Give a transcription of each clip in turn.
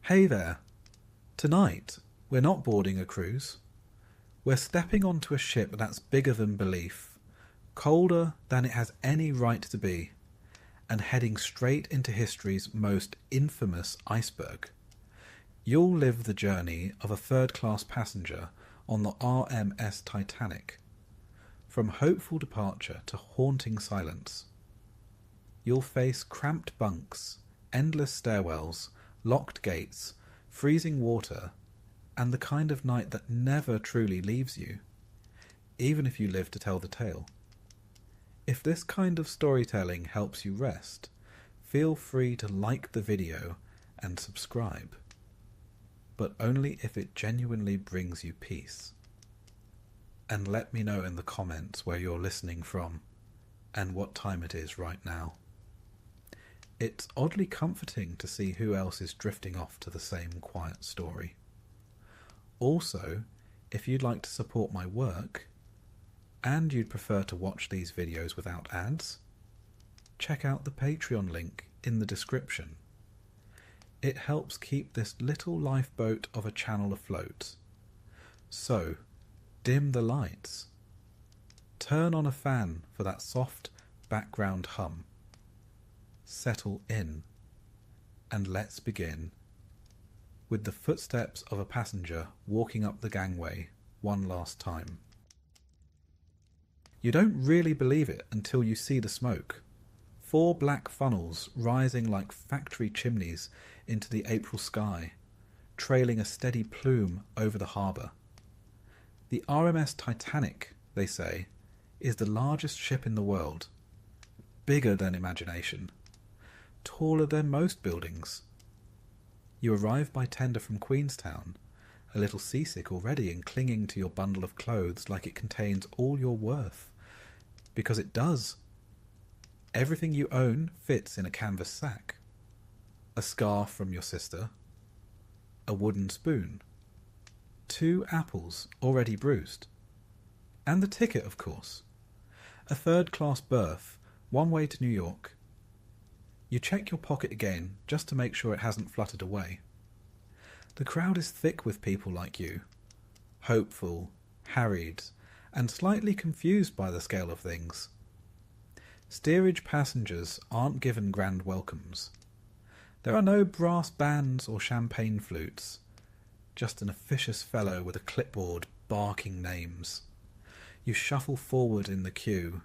Hey there. Tonight, we're not boarding a cruise. We're stepping onto a ship that's bigger than belief, colder than it has any right to be, and heading straight into history's most infamous iceberg. You'll live the journey of a third-class passenger on the RMS Titanic, from hopeful departure to haunting silence. You'll face cramped bunks, endless stairwells, locked gates, freezing water, and the kind of night that never truly leaves you, even if you live to tell the tale. If this kind of storytelling helps you rest, feel free to like the video and subscribe, but only if it genuinely brings you peace. And let me know in the comments where you're listening from and what time it is right now. It's oddly comforting to see who else is drifting off to the same quiet story. Also, if you'd like to support my work, and you'd prefer to watch these videos without ads, check out the Patreon link in the description. It helps keep this little lifeboat of a channel afloat. So, dim the lights. Turn on a fan for that soft background hum. Settle in, and let's begin with the footsteps of a passenger walking up the gangway one last time. You don't really believe it until you see the smoke. 4 black funnels rising like factory chimneys into the April sky, trailing a steady plume over the harbour. The RMS Titanic, they say, is the largest ship in the world, bigger than imagination, taller than most buildings. You arrive by tender from Queenstown, a little seasick already and clinging to your bundle of clothes like it contains all your worth. Because it does. Everything you own fits in a canvas sack. A scarf from your sister, a wooden spoon, 2 apples already bruised, and the ticket, of course. A third-class berth, one way to New York. You check your pocket again just to make sure it hasn't fluttered away. The crowd is thick with people like you, hopeful, harried, and slightly confused by the scale of things. Steerage passengers aren't given grand welcomes. There are no brass bands or champagne flutes, just an officious fellow with a clipboard barking names. You shuffle forward in the queue,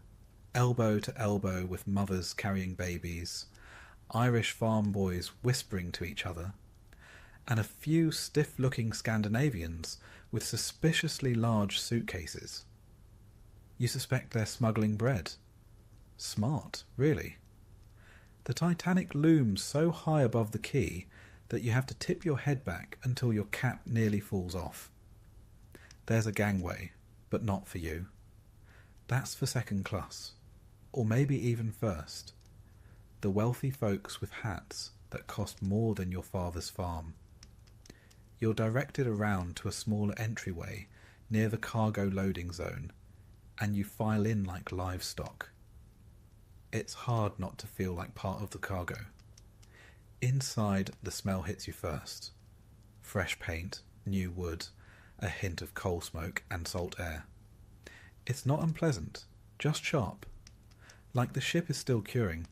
elbow to elbow with mothers carrying babies, Irish farm boys whispering to each other, and a few stiff-looking Scandinavians with suspiciously large suitcases. You suspect they're smuggling bread. Smart, really. The Titanic looms so high above the quay that you have to tip your head back until your cap nearly falls off. There's a gangway, but not for you. That's for second class, or maybe even first. The wealthy folks with hats that cost more than your father's farm. You're directed around to a smaller entryway near the cargo loading zone, and you file in like livestock. It's hard not to feel like part of the cargo. Inside, the smell hits you first. Fresh paint, new wood, a hint of coal smoke and salt air. It's not unpleasant, just sharp, like the ship is still curing.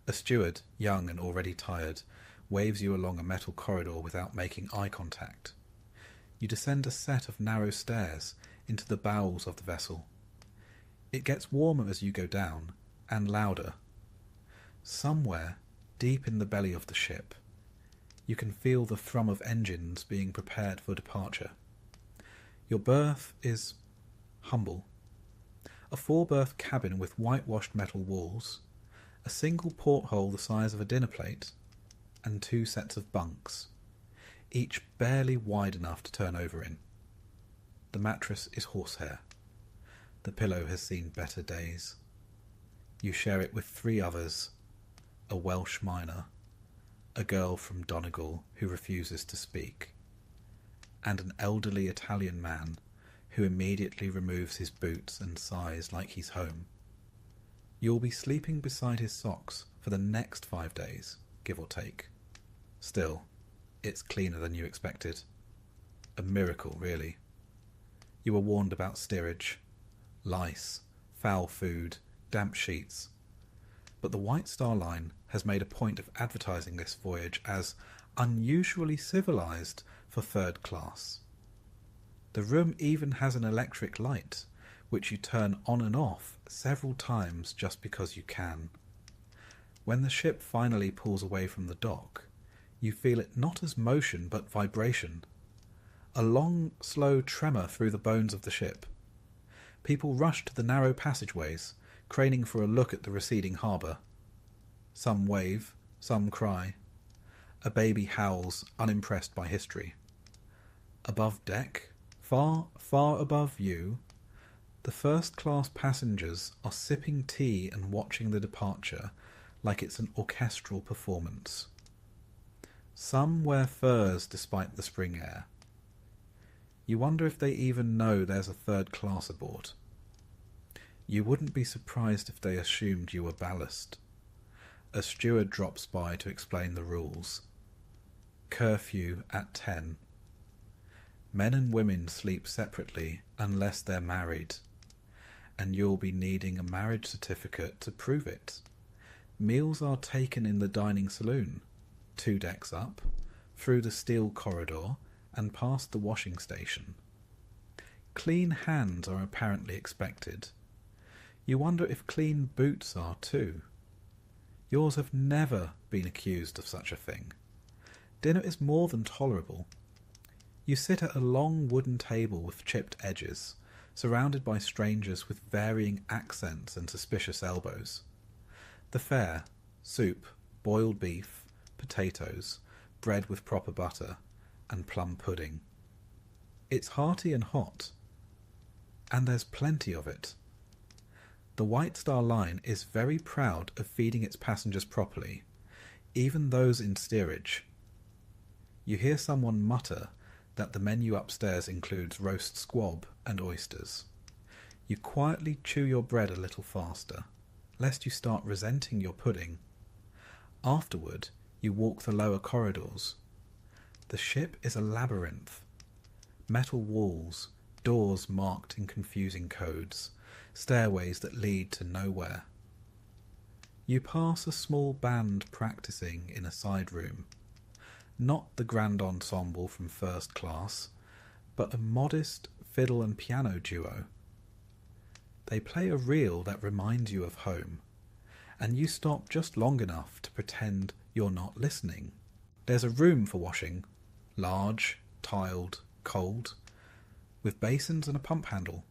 A steward, young and already tired, waves you along a metal corridor without making eye contact. You descend a set of narrow stairs into the bowels of the vessel. It gets warmer as you go down, and louder. Somewhere, deep in the belly of the ship, you can feel the thrum of engines being prepared for departure. Your berth is humble. A 4-berth cabin with whitewashed metal walls, a single porthole the size of a dinner plate, and 2 sets of bunks, each barely wide enough to turn over in. The mattress is horsehair. The pillow has seen better days. You share it with 3 others, a Welsh miner, a girl from Donegal who refuses to speak, and an elderly Italian man who immediately removes his boots and sighs like he's home. You'll be sleeping beside his socks for the next 5 days, give or take. Still, It's cleaner than you expected. A miracle, really. You were warned about steerage, lice, foul food, damp sheets. But the White Star Line has made a point of advertising this voyage as unusually civilised for third class. The room even has an electric light, which you turn on and off several times just because you can. When the ship finally pulls away from the dock, you feel it not as motion but vibration. A long, slow tremor through the bones of the ship. People rush to the narrow passageways, craning for a look at the receding harbour. Some wave, some cry. A baby howls, unimpressed by history. Above deck, far, far above you, the first-class passengers are sipping tea and watching the departure like it's an orchestral performance. Some wear furs despite the spring air. You wonder if they even know there's a third class aboard. You wouldn't be surprised if they assumed you were ballast. A steward drops by to explain the rules. Curfew at 10. Men and women sleep separately unless they're married, and you'll be needing a marriage certificate to prove it. Meals are taken in the dining saloon, 2 decks up, through the steel corridor, and past the washing station. Clean hands are apparently expected. You wonder if clean boots are too. Yours have never been accused of such a thing. Dinner is more than tolerable. You sit at a long wooden table with chipped edges, surrounded by strangers with varying accents and suspicious elbows. The fare: soup, boiled beef, potatoes, bread with proper butter, and plum pudding. It's hearty and hot, and there's plenty of it. The White Star Line is very proud of feeding its passengers properly, even those in steerage. You hear someone mutter that the menu upstairs includes roast squab and oysters. You quietly chew your bread a little faster, lest you start resenting your pudding. Afterward, you walk the lower corridors. The ship is a labyrinth. Metal walls, doors marked in confusing codes, stairways that lead to nowhere. You pass a small band practicing in a side room. Not the grand ensemble from first class, but a modest fiddle and piano duo. They play a reel that reminds you of home, and you stop just long enough to pretend you're not listening. There's a room for washing, large, tiled, cold, with basins and a pump handle.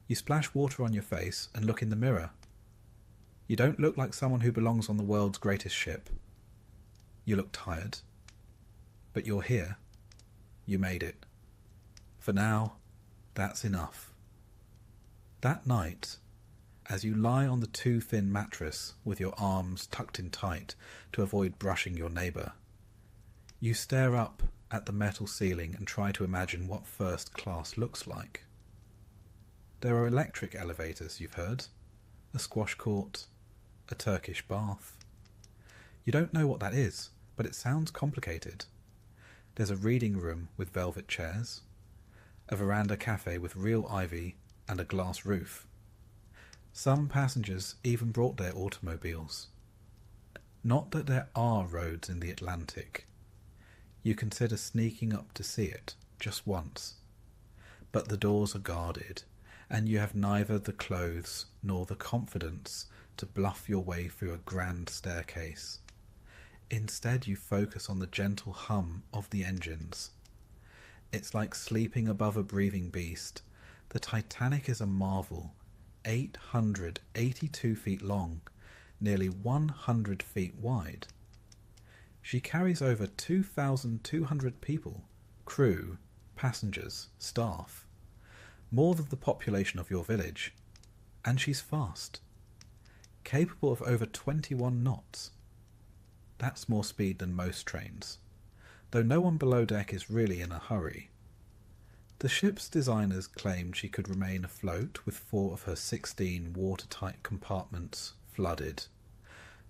You splash water on your face and look in the mirror. You don't look like someone who belongs on the world's greatest ship. You look tired. But you're here. You made it. For now, that's enough. That night, as you lie on the too thin mattress with your arms tucked in tight to avoid brushing your neighbour, you stare up at the metal ceiling and try to imagine what first class looks like. There are electric elevators, you've heard, a squash court, a Turkish bath. You don't know what that is, but it sounds complicated. There's a reading room with velvet chairs, a veranda cafe with real ivy and a glass roof. Some passengers even brought their automobiles. Not that there are roads in the Atlantic. You consider sneaking up to see it, just once. But the doors are guarded, and you have neither the clothes nor the confidence to bluff your way through a grand staircase. Instead, you focus on the gentle hum of the engines. It's like sleeping above a breathing beast. The Titanic is a marvel, 882 feet long, nearly 100 feet wide. She carries over 2,200 people, crew, passengers, staff, more than the population of your village, and she's fast, capable of over 21 knots. That's more speed than most trains, though no one below deck is really in a hurry. The ship's designers claimed she could remain afloat with 4 of her 16 watertight compartments flooded.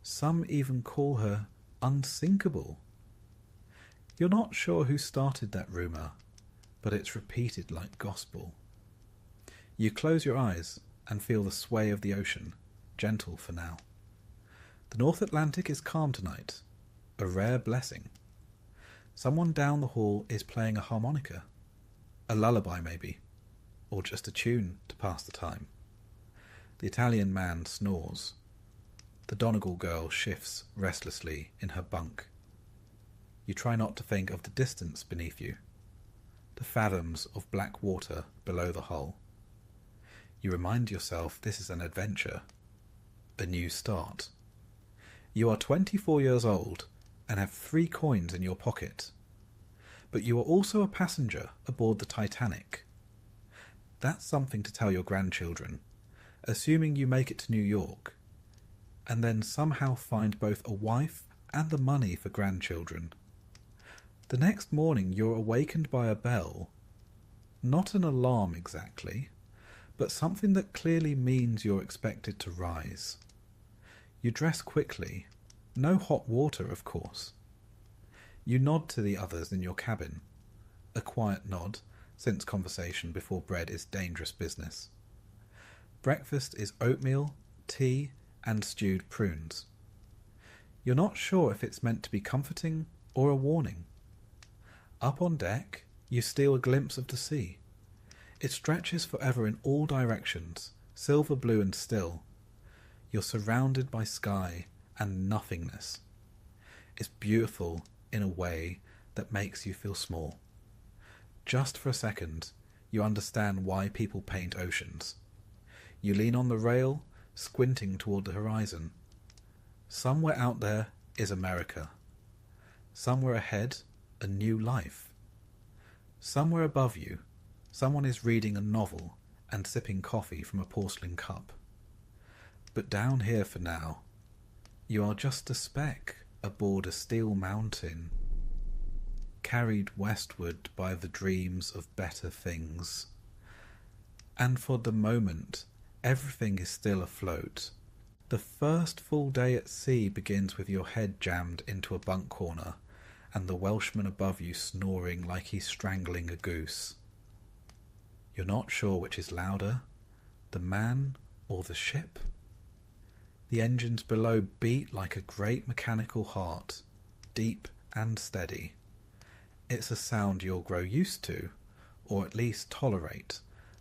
Some even call her unsinkable. You're not sure who started that rumour, but it's repeated like gospel. You close your eyes and feel the sway of the ocean, gentle for now. The North Atlantic is calm tonight, a rare blessing. Someone down the hall is playing a harmonica, a lullaby maybe, or just a tune to pass the time. The Italian man snores. The Donegal girl shifts restlessly in her bunk. You try not to think of the distance beneath you, the fathoms of black water below the hull. You remind yourself this is an adventure, a new start. You are 24 years old and have 3 coins in your pocket, but you are also a passenger aboard the Titanic. That's something to tell your grandchildren, assuming you make it to New York, and then somehow find both a wife and the money for grandchildren. The next morning you're awakened by a bell, not an alarm exactly, but something that clearly means you're expected to rise. You dress quickly, no hot water of course. You nod to the others in your cabin, a quiet nod, since conversation before bed is dangerous business. Breakfast is oatmeal, tea, and stewed prunes. You're not sure if it's meant to be comforting or a warning. Up on deck, you steal a glimpse of the sea. It stretches forever in all directions, silver blue and still. You're surrounded by sky and nothingness. It's beautiful in a way that makes you feel small. Just for a second, you understand why people paint oceans. You lean on the rail, squinting toward the horizon. Somewhere out there is America. Somewhere ahead, a new life. Somewhere above you, someone is reading a novel and sipping coffee from a porcelain cup. But down here for now, you are just a speck aboard a steel mountain, carried westward by the dreams of better things. And for the moment, everything is still afloat. The first full day at sea begins with your head jammed into a bunk corner and the Welshman above you snoring like he's strangling a goose. You're not sure which is louder, the man or the ship. The engines below beat like a great mechanical heart, deep and steady. It's a sound you'll grow used to, or at least tolerate,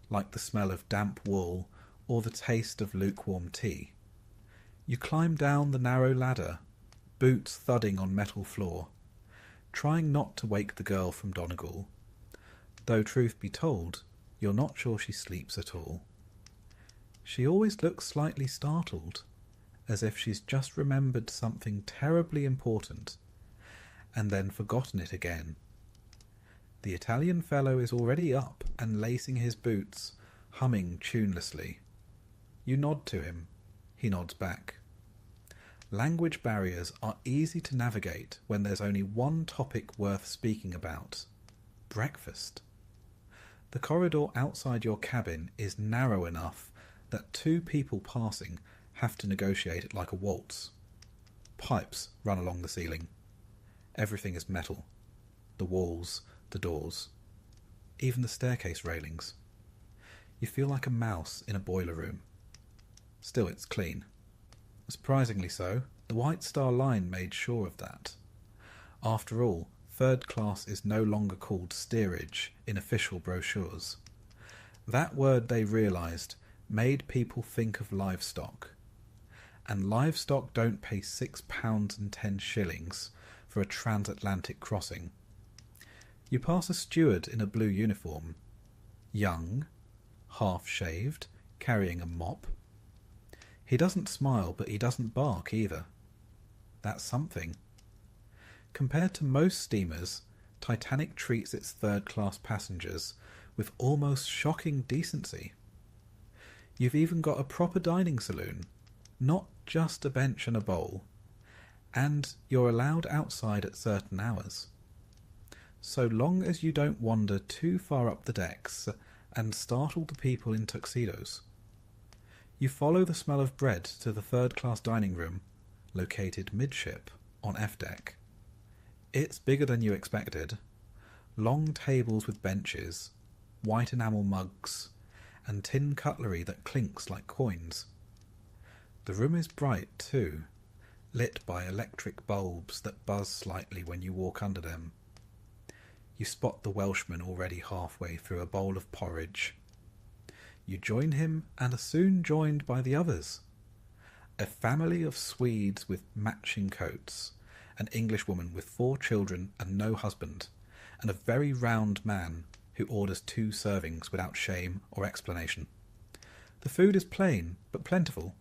like the smell of damp wool or the taste of lukewarm tea. You climb down the narrow ladder, boots thudding on metal floor, trying not to wake the girl from Donegal, though truth be told, you're not sure she sleeps at all. She always looks slightly startled, as if she's just remembered something terribly important, and then forgotten it again. The Italian fellow is already up and lacing his boots, humming tunelessly. You nod to him. He nods back. Language barriers are easy to navigate when there's only one topic worth speaking about: breakfast. The corridor outside your cabin is narrow enough that 2 people passing have to negotiate it like a waltz. Pipes run along the ceiling. Everything is metal. The walls, the doors, even the staircase railings. You feel like a mouse in a boiler room. Still, it's clean. Surprisingly so, the White Star Line made sure of that. After all, third class is no longer called steerage in official brochures. That word, they realised, made people think of livestock. And livestock don't pay £6.10 for a transatlantic crossing. You pass a steward in a blue uniform, young, half-shaved, carrying a mop. He doesn't smile, but he doesn't bark either. That's something. Compared to most steamers, Titanic treats its third-class passengers with almost shocking decency. You've even got a proper dining saloon, not just a bench and a bowl, and you're allowed outside at certain hours. So long as you don't wander too far up the decks and startle the people in tuxedos. You follow the smell of bread to the third-class dining room, located midship on F deck. It's bigger than you expected. Long tables with benches, white enamel mugs, and tin cutlery that clinks like coins. The room is bright too, lit by electric bulbs that buzz slightly when you walk under them. You spot the Welshman already halfway through a bowl of porridge. You join him and are soon joined by the others. A family of Swedes with matching coats, an Englishwoman with 4 children and no husband, and a very round man who orders 2 servings without shame or explanation. The food is plain but plentiful.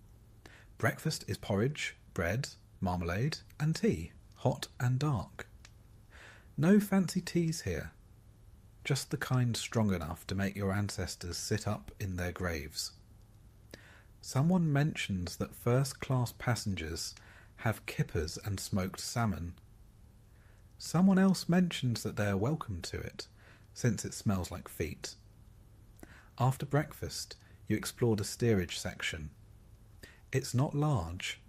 Breakfast is porridge, bread, marmalade, and tea, hot and dark. No fancy teas here, just the kind strong enough to make your ancestors sit up in their graves. Someone mentions that first-class passengers have kippers and smoked salmon. Someone else mentions that they are welcome to it, since it smells like feet. After breakfast, you explore the steerage section. It's not large,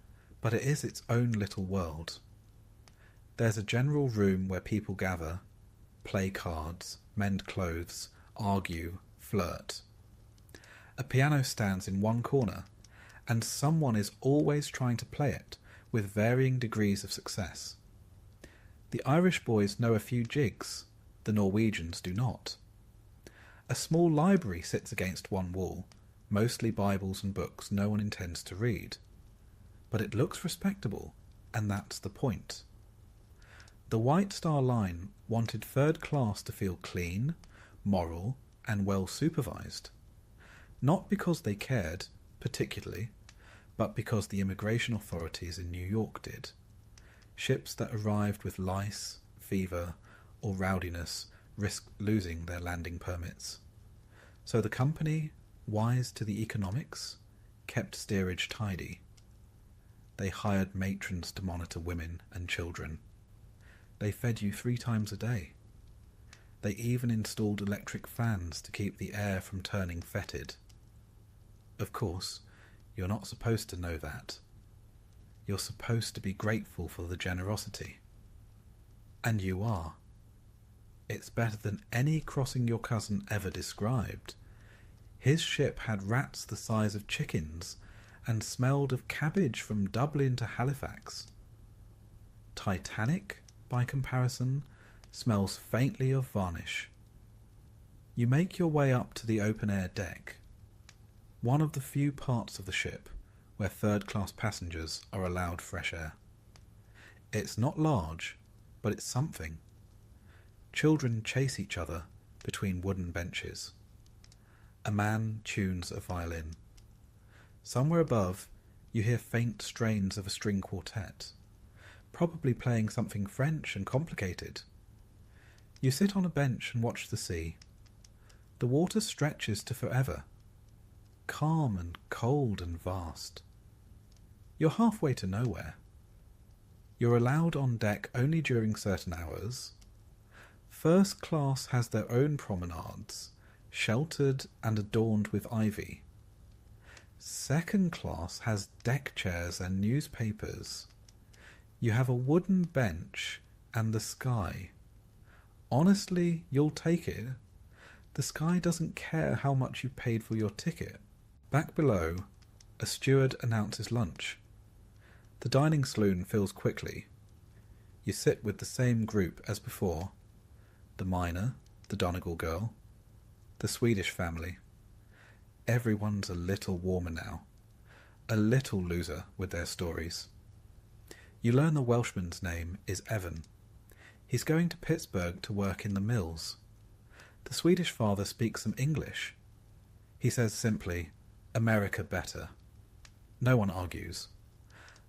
but it is its own little world. There's a general room where people gather, play cards, mend clothes, argue, flirt. A piano stands in one corner, and someone is always trying to play it, with varying degrees of success. The Irish boys know a few jigs, the Norwegians do not. A small library sits against one wall, mostly Bibles and books no one intends to read. But it looks respectable, and that's the point. The White Star Line wanted third class to feel clean, moral, and well supervised. Not because they cared, particularly, but because the immigration authorities in New York did. Ships that arrived with lice, fever, or rowdiness risked losing their landing permits. So the company, wise to the economics, kept steerage tidy. They hired matrons to monitor women and children. They fed you 3 times a day. They even installed electric fans to keep the air from turning fetid. Of course, you're not supposed to know that. You're supposed to be grateful for the generosity. And you are. It's better than any crossing your cousin ever described. His ship had rats the size of chickens and smelled of cabbage from Dublin to Halifax. Titanic, by comparison, smells faintly of varnish. You make your way up to the open-air deck, one of the few parts of the ship where third-class passengers are allowed fresh air. It's not large, but it's something. Children chase each other between wooden benches. A man tunes a violin. Somewhere above, you hear faint strains of a string quartet, probably playing something French and complicated. You sit on a bench and watch the sea. The water stretches to forever, calm and cold and vast. You're halfway to nowhere. You're allowed on deck only during certain hours. First class has their own promenades, sheltered and adorned with ivy. Second class has deck chairs and newspapers. You have a wooden bench and the sky. Honestly, you'll take it. The sky doesn't care how much you paid for your ticket. Back below, a steward announces lunch. The dining saloon fills quickly. You sit with the same group as before. The miner, the Donegal girl, the Swedish family. Everyone's a little warmer now. A little looser with their stories. You learn the Welshman's name is Evan. He's going to Pittsburgh to work in the mills. The Swedish father speaks some English. He says simply, "America better." No one argues.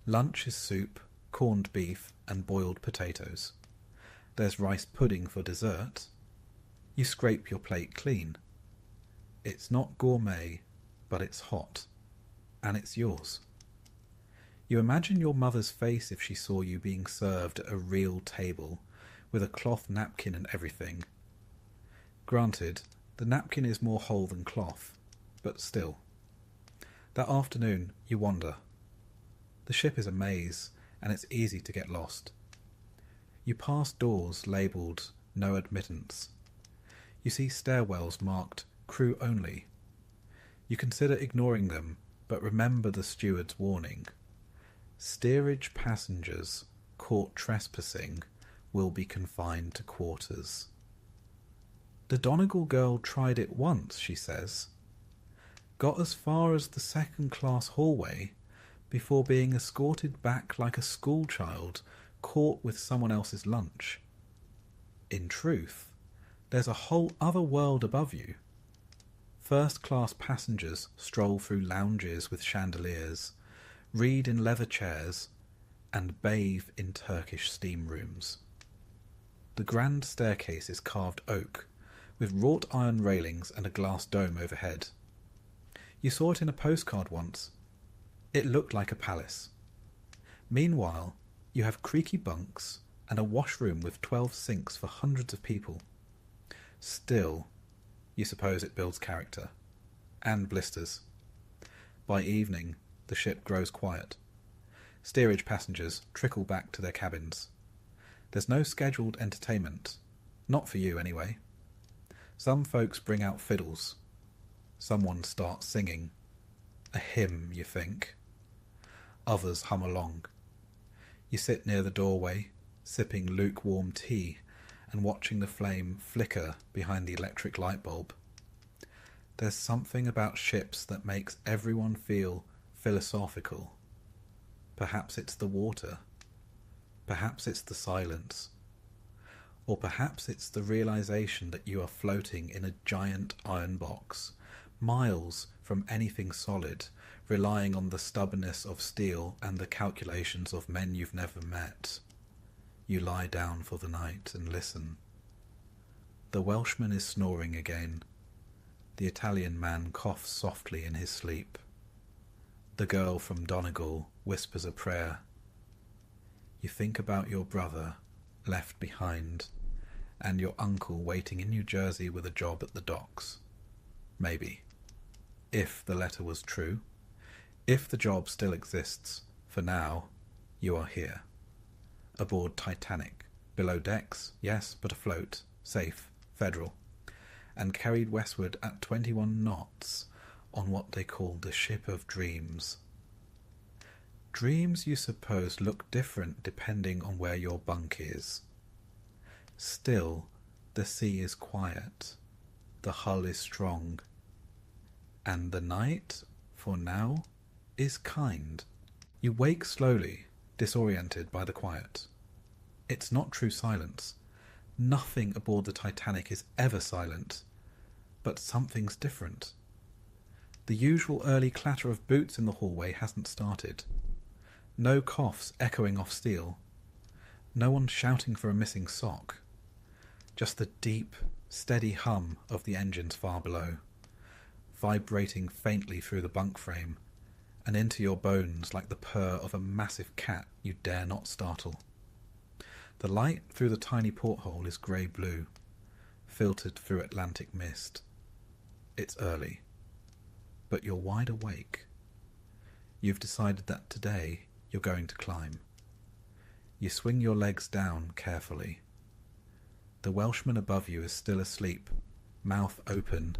Lunch is soup, corned beef, and boiled potatoes. There's rice pudding for dessert. You scrape your plate clean. It's not gourmet, but it's hot. And it's yours. You imagine your mother's face if she saw you being served at a real table, with a cloth napkin and everything. Granted, the napkin is more whole than cloth, but still. That afternoon, you wander. The ship is a maze, and it's easy to get lost. You pass doors labelled No Admittance. You see stairwells marked Crew Only. You consider ignoring them, but remember the steward's warning. Steerage passengers caught trespassing will be confined to quarters. The Donegal girl tried it once, she says. Got as far as the second-class hallway before being escorted back like a schoolchild caught with someone else's lunch. In truth, there's a whole other world above you. First-class passengers stroll through lounges with chandeliers, read in leather chairs, and bathe in Turkish steam rooms. The grand staircase is carved oak, with wrought iron railings and a glass dome overhead. You saw it in a postcard once. It looked like a palace. Meanwhile, you have creaky bunks and a washroom with 12 sinks for hundreds of people. Still, you suppose it builds character. And blisters. By evening, the ship grows quiet. Steerage passengers trickle back to their cabins. There's no scheduled entertainment. Not for you, anyway. Some folks bring out fiddles. Someone starts singing. A hymn, you think. Others hum along. You sit near the doorway, sipping lukewarm tea and watching the flame flicker behind the electric light bulb. There's something about ships that makes everyone feel philosophical. Perhaps it's the water. Perhaps it's the silence. Or perhaps it's the realization that you are floating in a giant iron box, miles from anything solid, relying on the stubbornness of steel and the calculations of men you've never met. You lie down for the night and listen. The Welshman is snoring again. The Italian man coughs softly in his sleep. The girl from Donegal whispers a prayer. You think about your brother, left behind, and your uncle waiting in New Jersey with a job at the docks. Maybe. If the letter was true, if the job still exists, for now, you are here. Aboard Titanic, below decks, yes, but afloat, safe, federal, and carried westward at 21 knots on what they call the Ship of Dreams. Dreams, you suppose, look different depending on where your bunk is. Still, the sea is quiet, the hull is strong, and the night, for now, is kind. You wake slowly, disoriented by the quiet. It's not true silence. Nothing aboard the Titanic is ever silent, but something's different. The usual early clatter of boots in the hallway hasn't started. No coughs echoing off steel. No one shouting for a missing sock. Just the deep, steady hum of the engines far below, vibrating faintly through the bunk frame and into your bones like the purr of a massive cat you dare not startle. The light through the tiny porthole is grey-blue, filtered through Atlantic mist. It's early, but you're wide awake. You've decided that today you're going to climb. You swing your legs down carefully. The Welshman above you is still asleep, mouth open,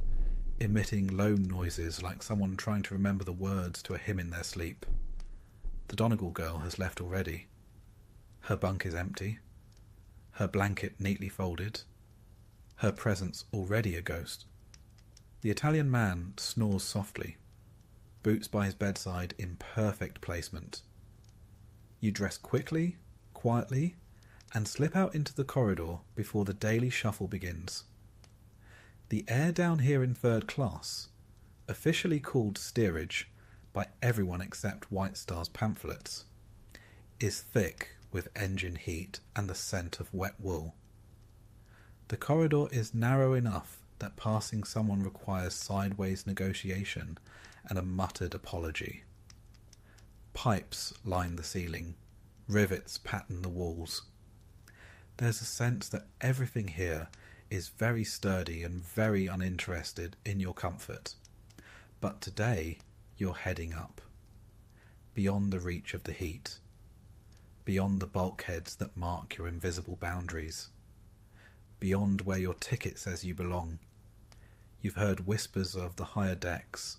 emitting low noises like someone trying to remember the words to a hymn in their sleep. The Donegal girl has left already. Her bunk is empty, her blanket neatly folded, her presence already a ghost. The Italian man snores softly, boots by his bedside in perfect placement. You dress quickly, quietly, and slip out into the corridor before the daily shuffle begins. The air down here in third class, officially called steerage by everyone except White Star's pamphlets, is thick with engine heat and the scent of wet wool. The corridor is narrow enough that passing someone requires sideways negotiation and a muttered apology. Pipes line the ceiling, rivets pattern the walls. There's a sense that everything here is very sturdy and very uninterested in your comfort. But today you're heading up, beyond the reach of the heat. beyond the bulkheads that mark your invisible boundaries, beyond where your ticket says you belong. You've heard whispers of the higher decks,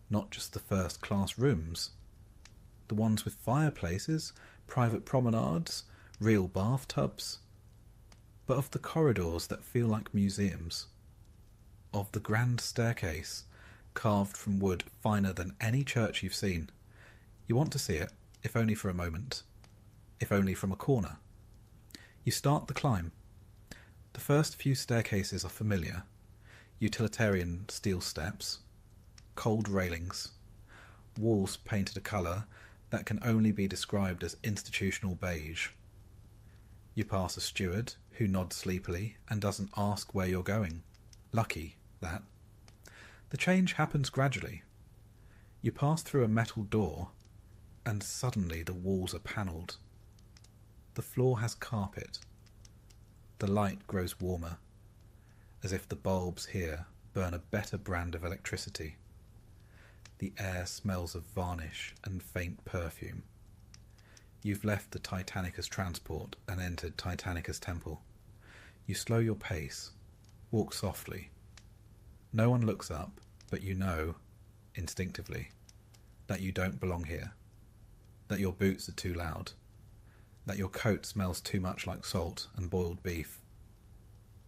not just the first-class rooms, the ones with fireplaces, private promenades, real bathtubs, but of the corridors that feel like museums, of the grand staircase carved from wood finer than any church you've seen. You want to see it, if only for a moment, if only from a corner. You start the climb. The first few staircases are familiar. Utilitarian steel steps, cold railings, walls painted a colour that can only be described as institutional beige. You pass a steward who nods sleepily and doesn't ask where you're going. Lucky, that. The change happens gradually. You pass through a metal door, and suddenly the walls are panelled. The floor has carpet. The light grows warmer, as if the bulbs here burn a better brand of electricity. The air smells of varnish and faint perfume. You've left the Titanic as transport and entered Titanic as temple. You slow your pace, walk softly. No one looks up, but you know, instinctively, that you don't belong here, that your boots are too loud, that your coat smells too much like salt and boiled beef.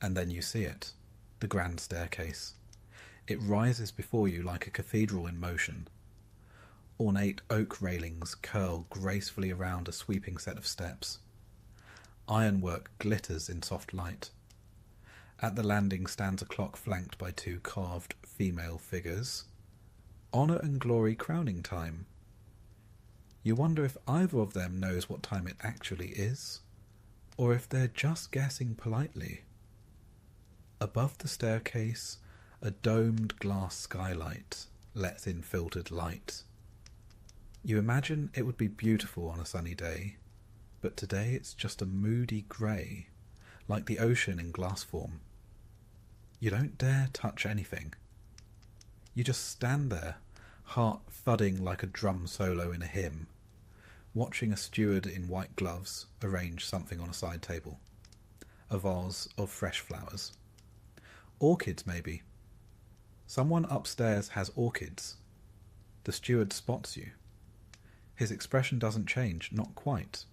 And then you see it, the grand staircase. It rises before you like a cathedral in motion. Ornate oak railings curl gracefully around a sweeping set of steps. Ironwork glitters in soft light. At the landing stands a clock flanked by two carved female figures. Honour and glory crowning time. You wonder if either of them knows what time it actually is, or if they're just guessing politely. Above the staircase, a domed glass skylight lets in filtered light. You imagine it would be beautiful on a sunny day, but today it's just a moody grey, like the ocean in glass form. You don't dare touch anything. You just stand there, heart thudding like a drum solo in a hymn, watching a steward in white gloves arrange something on a side table. A vase of fresh flowers. Orchids, maybe. Someone upstairs has orchids. The steward spots you. His expression doesn't change, not quite.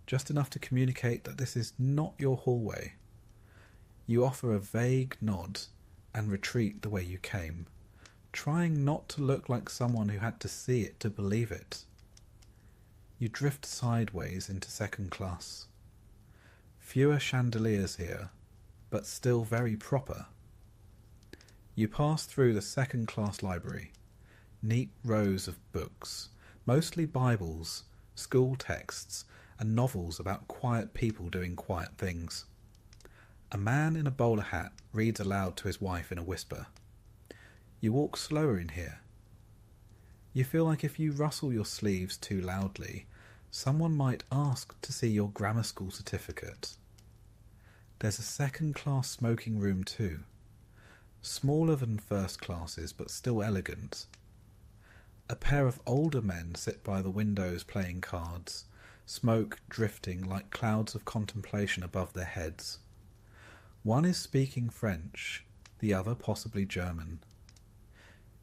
Just enough to communicate that this is not your hallway. You offer a vague nod and retreat the way you came, trying not to look like someone who had to see it to believe it. You drift sideways into second class. Fewer chandeliers here, but still very proper. You pass through the second-class library, neat rows of books, mostly Bibles, school texts, and novels about quiet people doing quiet things. A man in a bowler hat reads aloud to his wife in a whisper. You walk slower in here. You feel like if you rustle your sleeves too loudly, someone might ask to see your grammar school certificate. There's a second-class smoking room too. Smaller than first classes, but still elegant. A pair of older men sit by the windows playing cards, smoke drifting like clouds of contemplation above their heads. One is speaking French, the other possibly German.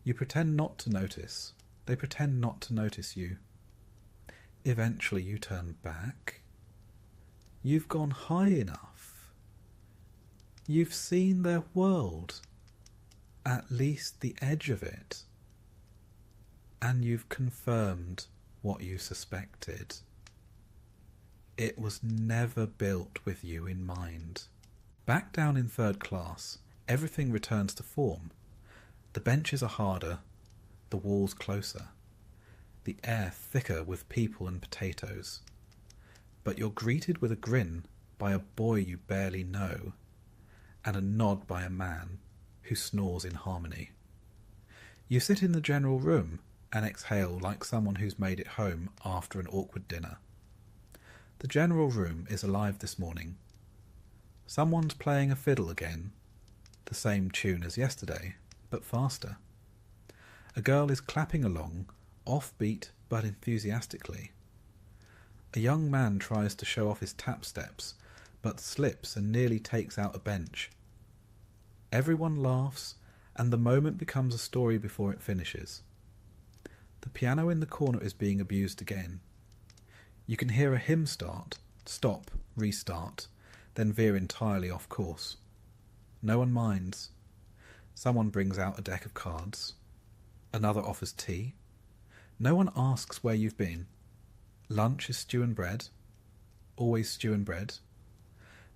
You pretend not to notice. They pretend not to notice you. Eventually you turn back. You've gone high enough. You've seen their world. At least the edge of it. And you've confirmed what you suspected. It was never built with you in mind. Back down in third class, everything returns to form. The benches are harder, the walls closer, the air thicker with people and potatoes. But you're greeted with a grin by a boy you barely know, and a nod by a man who snores in harmony. You sit in the general room and exhale like someone who's made it home after an awkward dinner. The general room is alive this morning. Someone's playing a fiddle again, the same tune as yesterday, but faster. A girl is clapping along, offbeat but enthusiastically. A young man tries to show off his tap steps, but slips and nearly takes out a bench. Everyone laughs, and the moment becomes a story before it finishes. The piano in the corner is being abused again. You can hear a hymn start, stop, restart, then veer entirely off course. No one minds. Someone brings out a deck of cards. Another offers tea. No one asks where you've been. Lunch is stew and bread. Always stew and bread.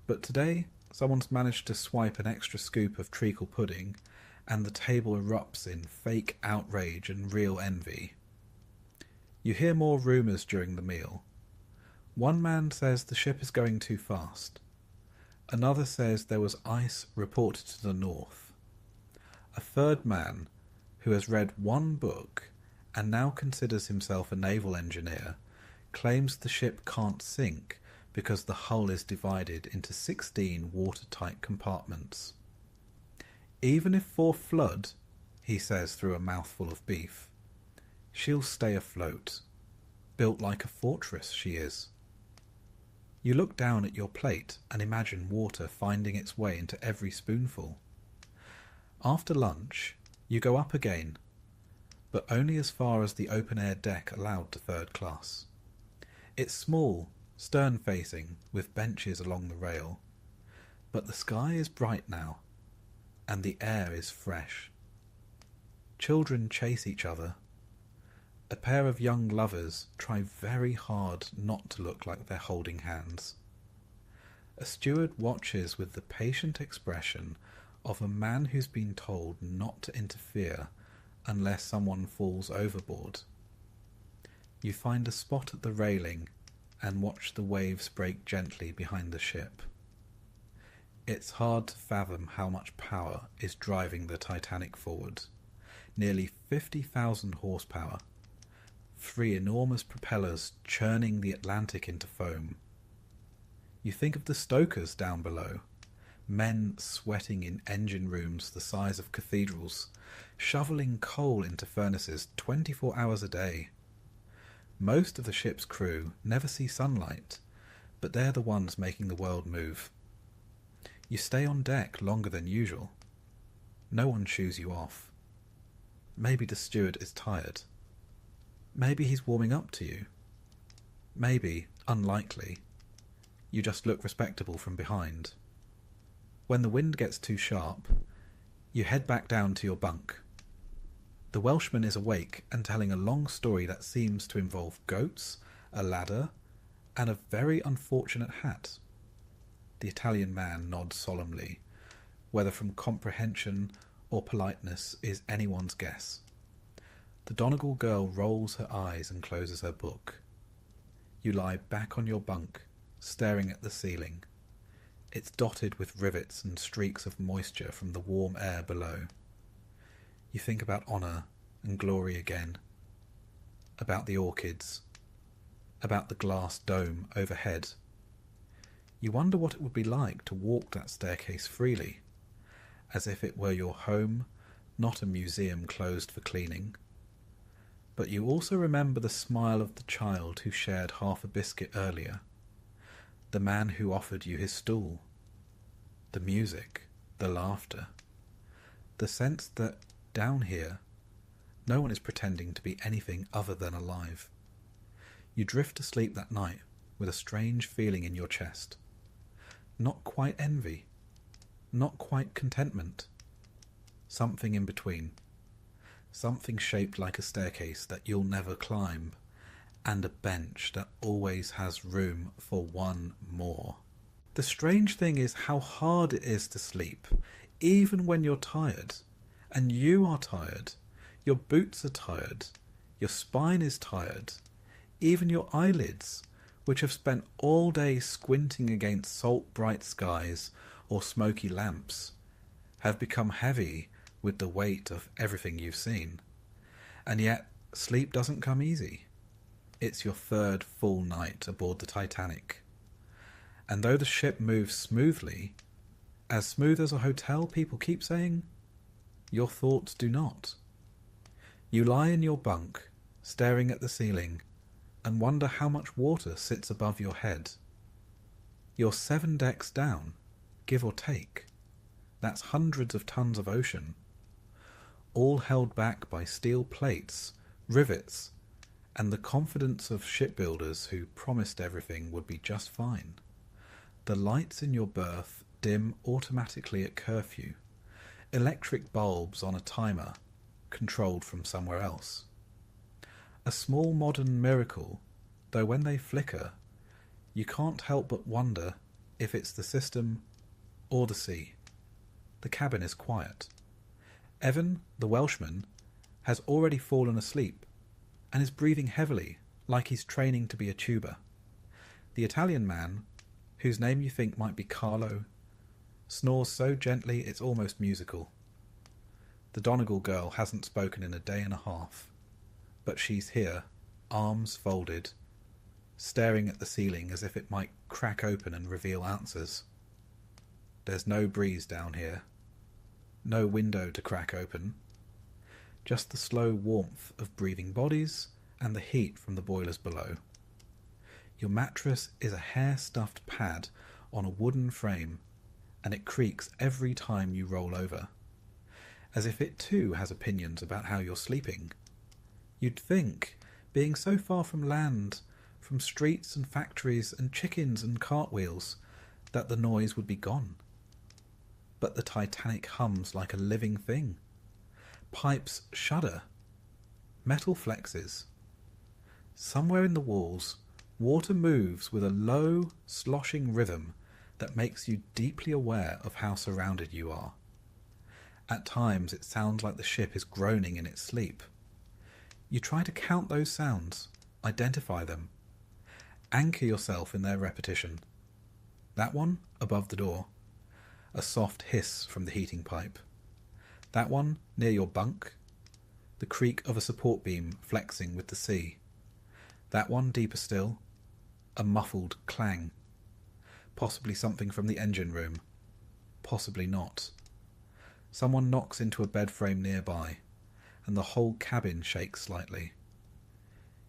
But today, someone's managed to swipe an extra scoop of treacle pudding, and the table erupts in fake outrage and real envy. You hear more rumours during the meal. One man says the ship is going too fast. Another says there was ice reported to the north. A third man, who has read one book and now considers himself a naval engineer, claims the ship can't sink because the hull is divided into 16 watertight compartments. Even if for flood, he says through a mouthful of beef, she'll stay afloat. Built like a fortress, she is. You look down at your plate and imagine water finding its way into every spoonful. After lunch, you go up again, but only as far as the open-air deck allowed to third class. It's small, stern-facing, with benches along the rail, but the sky is bright now, and the air is fresh. Children chase each other. A pair of young lovers try very hard not to look like they're holding hands. A steward watches with the patient expression of a man who's been told not to interfere unless someone falls overboard. You find a spot at the railing and watch the waves break gently behind the ship. It's hard to fathom how much power is driving the Titanic forward. Nearly 50,000 horsepower. 3 enormous propellers churning the Atlantic into foam. You think of the stokers down below, men sweating in engine rooms the size of cathedrals, shoveling coal into furnaces 24 hours a day. Most of the ship's crew never see sunlight, but they're the ones making the world move. You stay on deck longer than usual. No one shoos you off. Maybe the steward is tired. Maybe he's warming up to you. Maybe, unlikely, you just look respectable from behind. When the wind gets too sharp, you head back down to your bunk. The Welshman is awake and telling a long story that seems to involve goats, a ladder, and a very unfortunate hat. The Italian man nods solemnly. Whether from comprehension or politeness is anyone's guess. The Donegal girl rolls her eyes and closes her book. You lie back on your bunk, staring at the ceiling. It's dotted with rivets and streaks of moisture from the warm air below. You think about honour and glory again. About the orchids. About the glass dome overhead. You wonder what it would be like to walk that staircase freely, as if it were your home, not a museum closed for cleaning. But you also remember the smile of the child who shared half a biscuit earlier, the man who offered you his stool, the music, the laughter, the sense that down here no one is pretending to be anything other than alive. You drift asleep that night with a strange feeling in your chest. Not quite envy, not quite contentment, something in between. Something shaped like a staircase that you'll never climb, and a bench that always has room for one more. The strange thing is how hard it is to sleep, even when you're tired. And you are tired. Your boots are tired. Your spine is tired. Even your eyelids, which have spent all day squinting against salt-bright skies or smoky lamps, have become heavy with the weight of everything you've seen. And yet, sleep doesn't come easy. It's your third full night aboard the Titanic. And though the ship moves smoothly, as smooth as a hotel people keep saying, your thoughts do not. You lie in your bunk, staring at the ceiling, and wonder how much water sits above your head. You're 7 decks down, give or take. That's hundreds of tons of ocean, all held back by steel plates, rivets, and the confidence of shipbuilders who promised everything would be just fine. The lights in your berth dim automatically at curfew, electric bulbs on a timer, controlled from somewhere else. A small modern miracle, though when they flicker, you can't help but wonder if it's the system or the sea. The cabin is quiet. Evan, the Welshman, has already fallen asleep and is breathing heavily like he's training to be a tuba. The Italian man, whose name you think might be Carlo, snores so gently it's almost musical. The Donegal girl hasn't spoken in a day and a half, but she's here, arms folded, staring at the ceiling as if it might crack open and reveal answers. There's no breeze down here, no window to crack open, just the slow warmth of breathing bodies and the heat from the boilers below. Your mattress is a hair-stuffed pad on a wooden frame, and it creaks every time you roll over, as if it too has opinions about how you're sleeping. You'd think, being so far from land, from streets and factories and chickens and cartwheels, that the noise would be gone. But the Titanic hums like a living thing. Pipes shudder. Metal flexes. Somewhere in the walls, water moves with a low, sloshing rhythm that makes you deeply aware of how surrounded you are. At times it sounds like the ship is groaning in its sleep. You try to count those sounds, identify them, anchor yourself in their repetition. That one above the door. A soft hiss from the heating pipe. That one near your bunk. The creak of a support beam flexing with the sea. That one deeper still. A muffled clang. Possibly something from the engine room. Possibly not. Someone knocks into a bed frame nearby, and the whole cabin shakes slightly.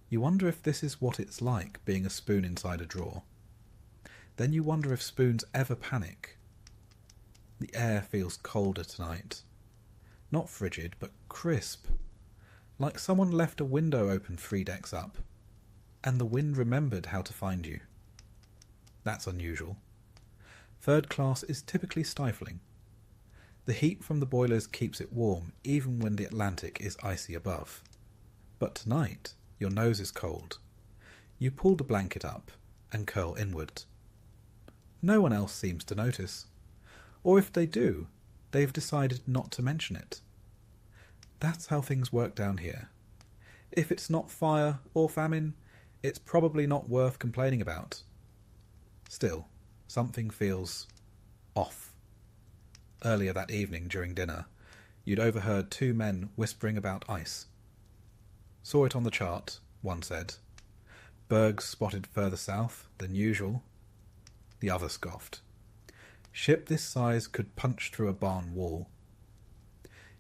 You wonder if this is what it's like being a spoon inside a drawer. Then you wonder if spoons ever panic. The air feels colder tonight. Not frigid, but crisp. Like someone left a window open 3 decks up, and the wind remembered how to find you. That's unusual. 3rd class is typically stifling. The heat from the boilers keeps it warm, even when the Atlantic is icy above. But tonight, your nose is cold. You pull the blanket up and curl inward. No one else seems to notice. Or if they do, they've decided not to mention it. That's how things work down here. If it's not fire or famine, it's probably not worth complaining about. Still, something feels off. Earlier that evening during dinner, you'd overheard 2 men whispering about ice. Saw it on the chart, one said. Bergs spotted further south than usual. The other scoffed. Ship this size could punch through a barn wall.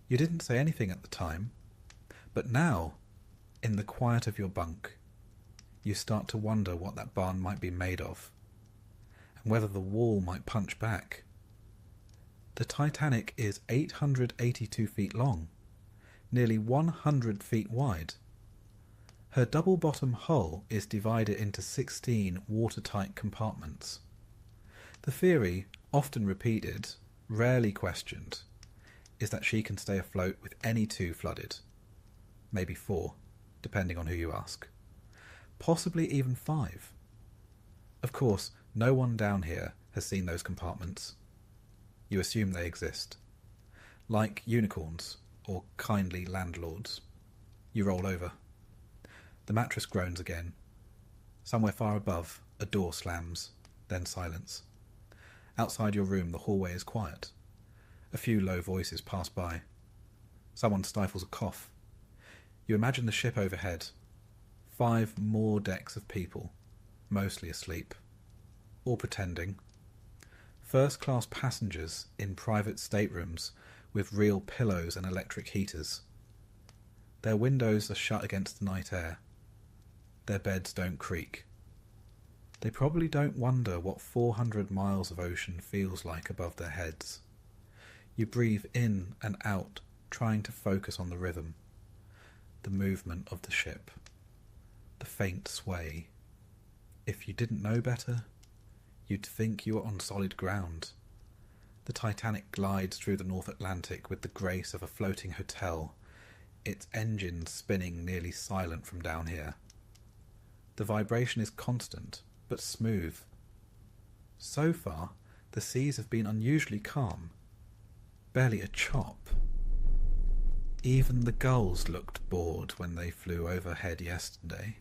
You didn't say anything at the time, but now, in the quiet of your bunk, you start to wonder what that barn might be made of, and whether the wall might punch back. The Titanic is 882 feet long, nearly 100 feet wide. Her double-bottom hull is divided into 16 watertight compartments. The theory, often repeated, rarely questioned, is that she can stay afloat with any 2 flooded. Maybe 4, depending on who you ask. Possibly even 5. Of course, no one down here has seen those compartments. You assume they exist. Like unicorns or kindly landlords. You roll over. The mattress groans again. Somewhere far above, a door slams, then silence. Outside your room, the hallway is quiet. A few low voices pass by. Someone stifles a cough. You imagine the ship overhead. 5 more decks of people, mostly asleep. Or pretending. 1st-class passengers in private staterooms with real pillows and electric heaters. Their windows are shut against the night air. Their beds don't creak. They probably don't wonder what 400 miles of ocean feels like above their heads. You breathe in and out, trying to focus on the rhythm, the movement of the ship, the faint sway. If you didn't know better, you'd think you were on solid ground. The Titanic glides through the North Atlantic with the grace of a floating hotel, its engines spinning nearly silent from down here. The vibration is constant, but smooth. So far, the seas have been unusually calm. Barely a chop. Even the gulls looked bored when they flew overhead yesterday.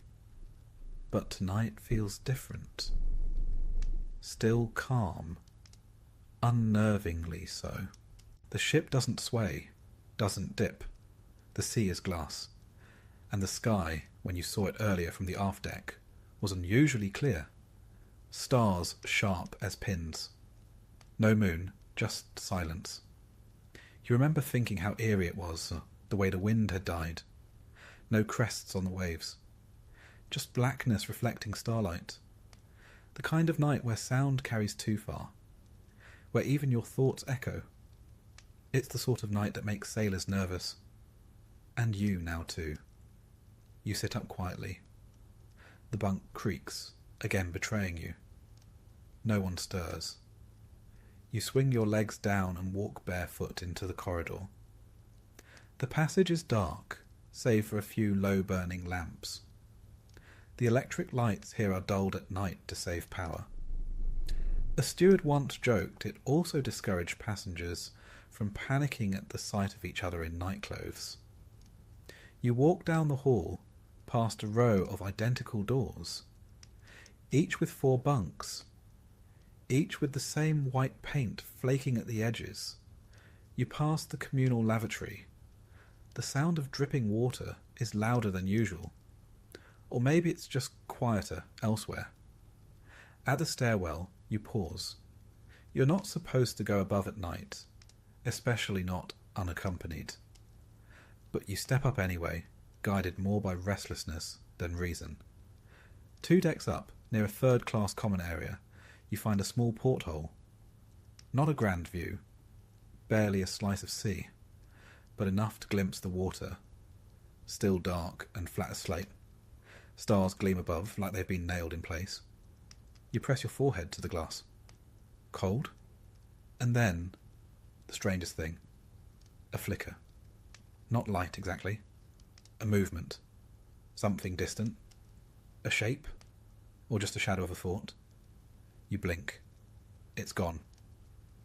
But tonight feels different. Still calm. Unnervingly so. The ship doesn't sway, doesn't dip. The sea is glass. And the sky, when you saw it earlier from the aft deck, was unusually clear. Stars sharp as pins. No moon, just silence. You remember thinking how eerie it was, the way the wind had died. No crests on the waves. Just blackness reflecting starlight. The kind of night where sound carries too far. Where even your thoughts echo. It's the sort of night that makes sailors nervous. And you now too. You sit up quietly. The bunk creaks, again betraying you. No one stirs. You swing your legs down and walk barefoot into the corridor. The passage is dark, save for a few low-burning lamps. The electric lights here are dulled at night to save power. A steward once joked it also discouraged passengers from panicking at the sight of each other in nightclothes. You walk down the hall, past a row of identical doors, each with 4 bunks, each with the same white paint flaking at the edges. You pass the communal lavatory. The sound of dripping water is louder than usual, or maybe it's just quieter elsewhere. At the stairwell, you pause. You're not supposed to go above at night, especially not unaccompanied. But you step up anyway, guided more by restlessness than reason. 2 decks up, near a third-class common area, you find a small porthole. Not a grand view, barely a slice of sea, but enough to glimpse the water, still dark and flat as slate. Stars gleam above like they've been nailed in place. You press your forehead to the glass. Cold? And then, the strangest thing, a flicker. Not light exactly. A movement. Something distant. A shape? Or just a shadow of a thought? You blink. It's gone.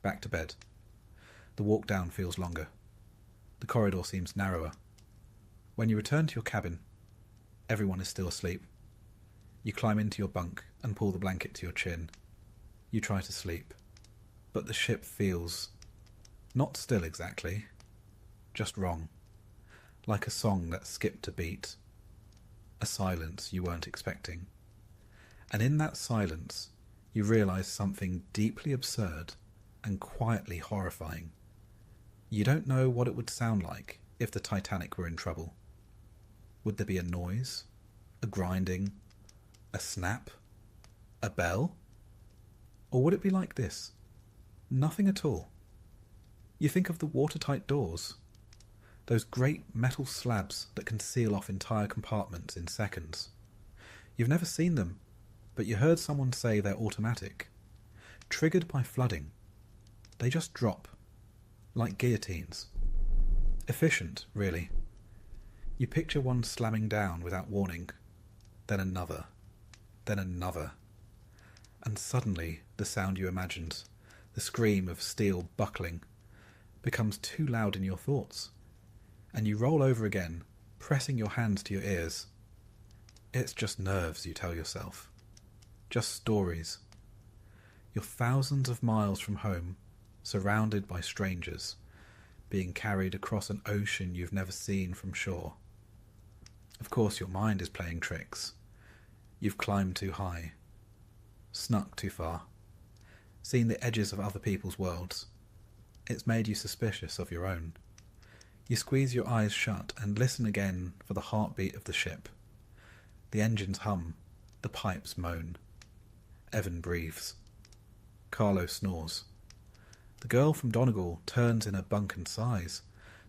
Back to bed. The walk down feels longer. The corridor seems narrower. When you return to your cabin, everyone is still asleep. You climb into your bunk and pull the blanket to your chin. You try to sleep, but the ship feels not still exactly, just wrong, like a song that skipped a beat, a silence you weren't expecting. And in that silence, you realise something deeply absurd and quietly horrifying. You don't know what it would sound like if the Titanic were in trouble. Would there be a noise? A grinding? A snap? A bell? Or would it be like this? Nothing at all. You think of the watertight doors, those great metal slabs that can seal off entire compartments in seconds. You've never seen them, but you heard someone say they're automatic. Triggered by flooding. They just drop, like guillotines. Efficient, really. You picture one slamming down without warning, then another, then another. And suddenly the sound you imagined, the scream of steel buckling, becomes too loud in your thoughts, and you roll over again, pressing your hands to your ears. It's just nerves, you tell yourself. Just stories. You're thousands of miles from home, surrounded by strangers, being carried across an ocean you've never seen from shore. Of course your mind is playing tricks. You've climbed too high, snuck too far, seen the edges of other people's worlds. It's made you suspicious of your own. You squeeze your eyes shut and listen again for the heartbeat of the ship. The engines hum. The pipes moan. Evan breathes. Carlo snores. The girl from Donegal turns in her bunk and sighs.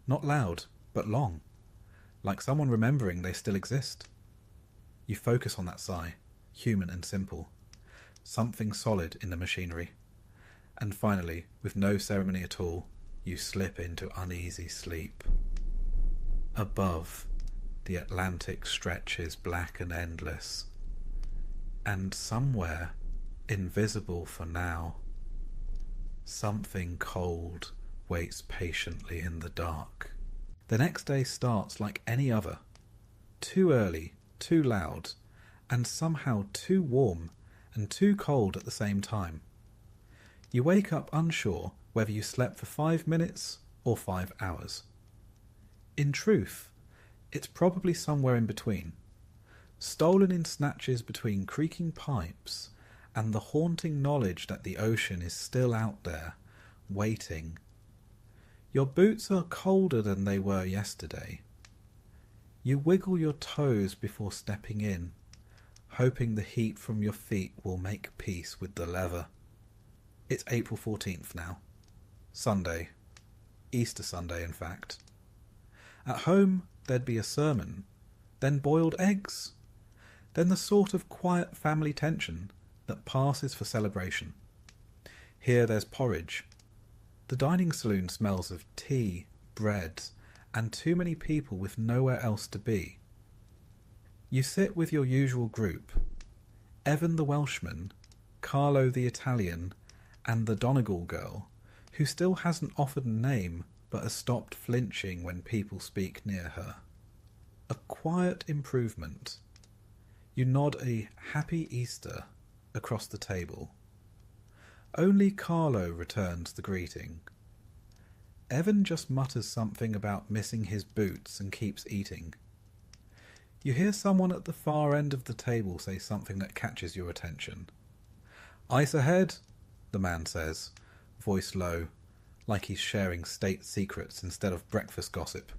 Not loud, but long. Like someone remembering they still exist. You focus on that sigh, human and simple. Something solid in the machinery. And finally, with no ceremony at all, you slip into uneasy sleep. Above, the Atlantic stretches black and endless. And somewhere, invisible for now, something cold waits patiently in the dark. The next day starts like any other. Too early, too loud, and somehow too warm and too cold at the same time. You wake up unsure whether you slept for 5 minutes or 5 hours. In truth, it's probably somewhere in between, stolen in snatches between creaking pipes and the haunting knowledge that the ocean is still out there, waiting. Your boots are colder than they were yesterday. You wiggle your toes before stepping in, hoping the heat from your feet will make peace with the leather. It's April 14th now. Sunday. Easter Sunday, in fact. At home, there'd be a sermon, then boiled eggs, then the sort of quiet family tension that passes for celebration. Here there's porridge. The dining saloon smells of tea, bread, and too many people with nowhere else to be. You sit with your usual group, Evan the Welshman, Carlo the Italian, and the Donegal girl, who still hasn't offered a name but has stopped flinching when people speak near her. A quiet improvement. You nod a happy Easter across the table. Only Carlo returns the greeting. Evan just mutters something about missing his boots and keeps eating. You hear someone at the far end of the table say something that catches your attention. "Ice ahead," the man says, voice low, like he's sharing state secrets instead of breakfast gossip.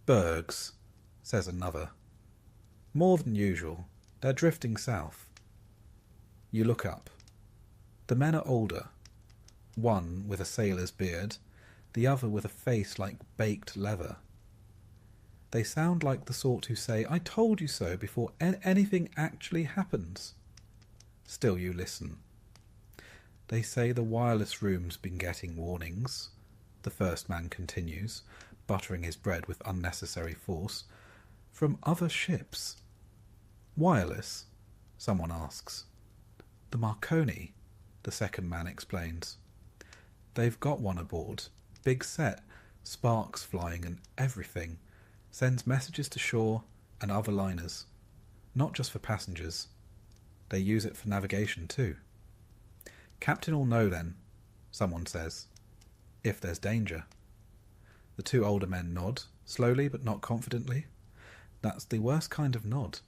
"Bergs," says another. "More than usual. They're drifting south." You look up. The men are older, one with a sailor's beard, the other with a face like baked leather. They sound like the sort who say, "I told you so," before anything actually happens. Still you listen. They say the wireless room's been getting warnings, the first man continues, buttering his bread with unnecessary force, from other ships. "Wireless?" someone asks. "The Marconi," the second man explains. "They've got one aboard, big set, sparks flying and everything, sends messages to shore and other liners, not just for passengers. They use it for navigation too." "Captain'll know then," someone says, "if there's danger." The two older men nod, slowly but not confidently. That's the worst kind of nod.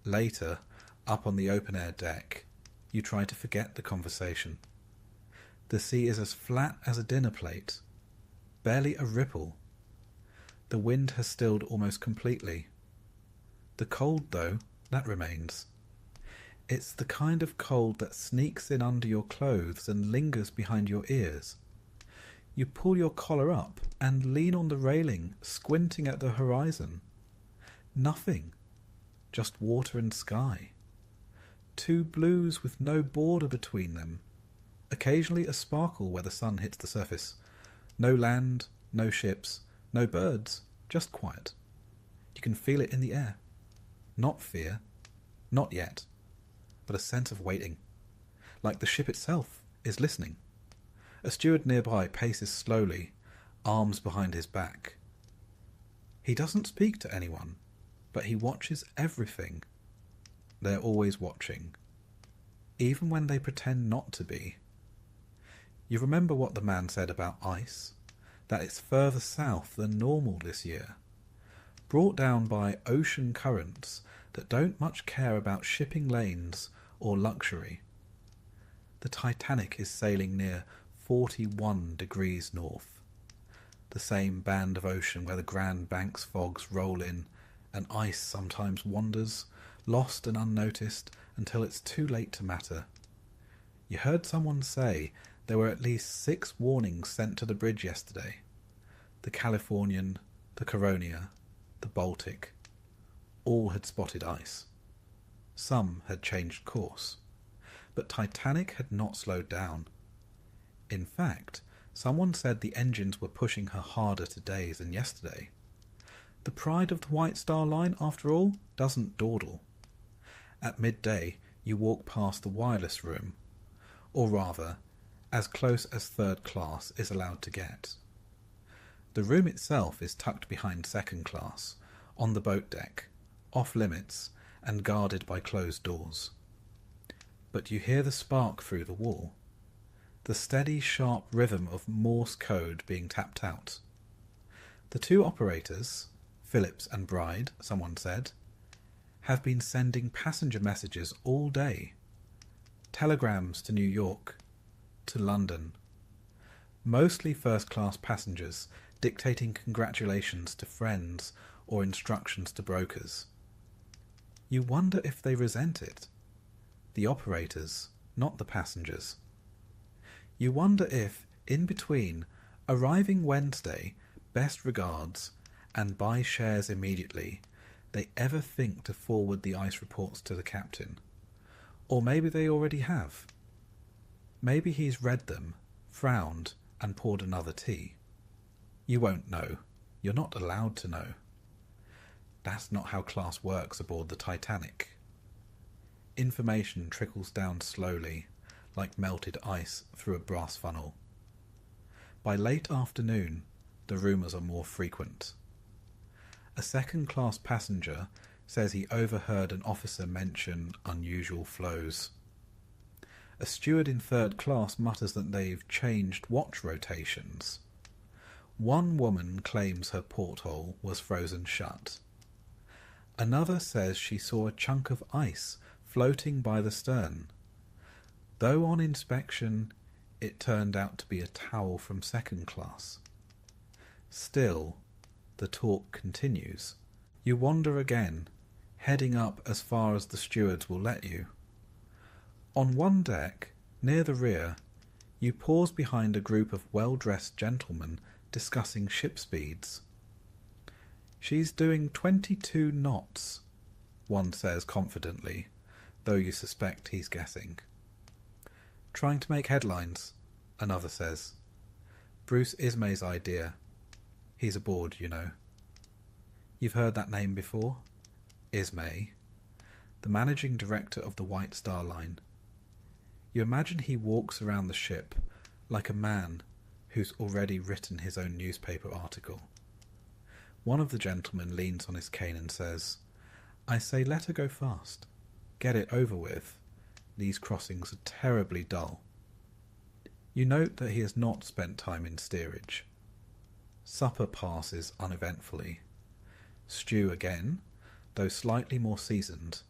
Later, up on the open-air deck, you try to forget the conversation. The sea is as flat as a dinner plate, barely a ripple. The wind has stilled almost completely. The cold, though, that remains. It's the kind of cold that sneaks in under your clothes and lingers behind your ears. You pull your collar up and lean on the railing, squinting at the horizon. Nothing. Just water and sky. Two blues with no border between them. Occasionally a sparkle where the sun hits the surface. No land, no ships, no birds, just quiet. You can feel it in the air. Not fear. Not yet. But a sense of waiting. Like the ship itself is listening. A steward nearby paces slowly, arms behind his back. He doesn't speak to anyone, but he watches everything. They're always watching, even when they pretend not to be. You remember what the man said about ice, that it's further south than normal this year, brought down by ocean currents that don't much care about shipping lanes or luxury. The Titanic is sailing near 41 degrees north, the same band of ocean where the Grand Banks fogs roll in and ice sometimes wanders, lost and unnoticed, until it's too late to matter. You heard someone say there were at least 6 warnings sent to the bridge yesterday. The Californian, the Caronia, the Baltic, all had spotted ice. Some had changed course, but Titanic had not slowed down. In fact, someone said the engines were pushing her harder today than yesterday. The pride of the White Star Line, after all, doesn't dawdle. At midday, you walk past the wireless room, or rather, as close as third class is allowed to get. The room itself is tucked behind second class, on the boat deck, off limits, and guarded by closed doors. But you hear the spark through the wall, the steady, sharp rhythm of Morse code being tapped out. The 2 operators, Phillips and Bride, someone said, have been sending passenger messages all day. Telegrams to New York, to London. Mostly first-class passengers dictating congratulations to friends or instructions to brokers. You wonder if they resent it. The operators, not the passengers. You wonder if, in between, arriving Wednesday, best regards, and buy shares immediately, they ever think to forward the ice reports to the captain. Or maybe they already have. Maybe he's read them, frowned, and poured another tea. You won't know. You're not allowed to know. That's not how class works aboard the Titanic. Information trickles down slowly, like melted ice through a brass funnel. By late afternoon, the rumours are more frequent. A second-class passenger says he overheard an officer mention unusual flows. A steward in third class mutters that they've changed watch rotations. One woman claims her porthole was frozen shut. Another says she saw a chunk of ice floating by the stern, though on inspection it turned out to be a towel from second class. Still, the talk continues. You wander again, heading up as far as the stewards will let you. On one deck, near the rear, you pause behind a group of well-dressed gentlemen discussing ship speeds. She's doing 22 knots, one says confidently, though you suspect he's guessing. Trying to make headlines, another says. Bruce Ismay's idea. He's aboard, you know. You've heard that name before? Ismay, the managing director of the White Star Line. You imagine he walks around the ship like a man who's already written his own newspaper article. One of the gentlemen leans on his cane and says, I say let her go fast. Get it over with. These crossings are terribly dull. You note that he has not spent time in steerage. Supper passes uneventfully. Stew again, though slightly more seasoned,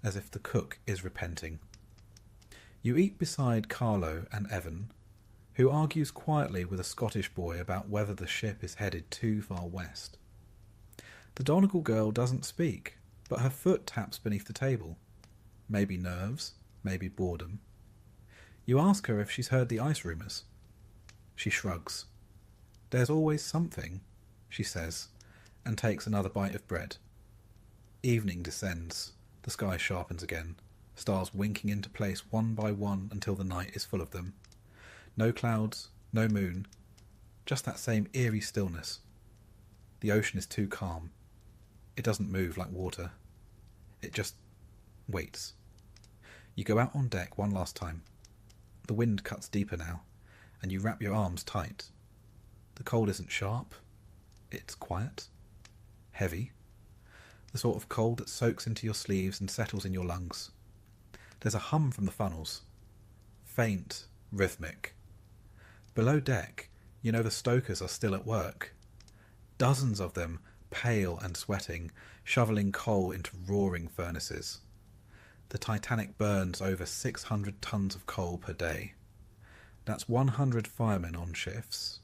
as if the cook is repenting. You eat beside Carlo and Evan, who argues quietly with a Scottish boy about whether the ship is headed too far west. The Donegal girl doesn't speak, but her foot taps beneath the table. Maybe nerves, maybe boredom. You ask her if she's heard the ice rumours. She shrugs. There's always something, she says, and takes another bite of bread. Evening descends. The sky sharpens again, stars winking into place one by one until the night is full of them. No clouds, no moon, just that same eerie stillness. The ocean is too calm. It doesn't move like water. It just waits. You go out on deck one last time. The wind cuts deeper now, and you wrap your arms tight. The cold isn't sharp. It's quiet. Heavy. The sort of cold that soaks into your sleeves and settles in your lungs. There's a hum from the funnels. Faint, rhythmic. Below deck, you know the stokers are still at work. Dozens of them, pale and sweating, shoveling coal into roaring furnaces. The Titanic burns over 600 tons of coal per day. That's 100 firemen on shifts,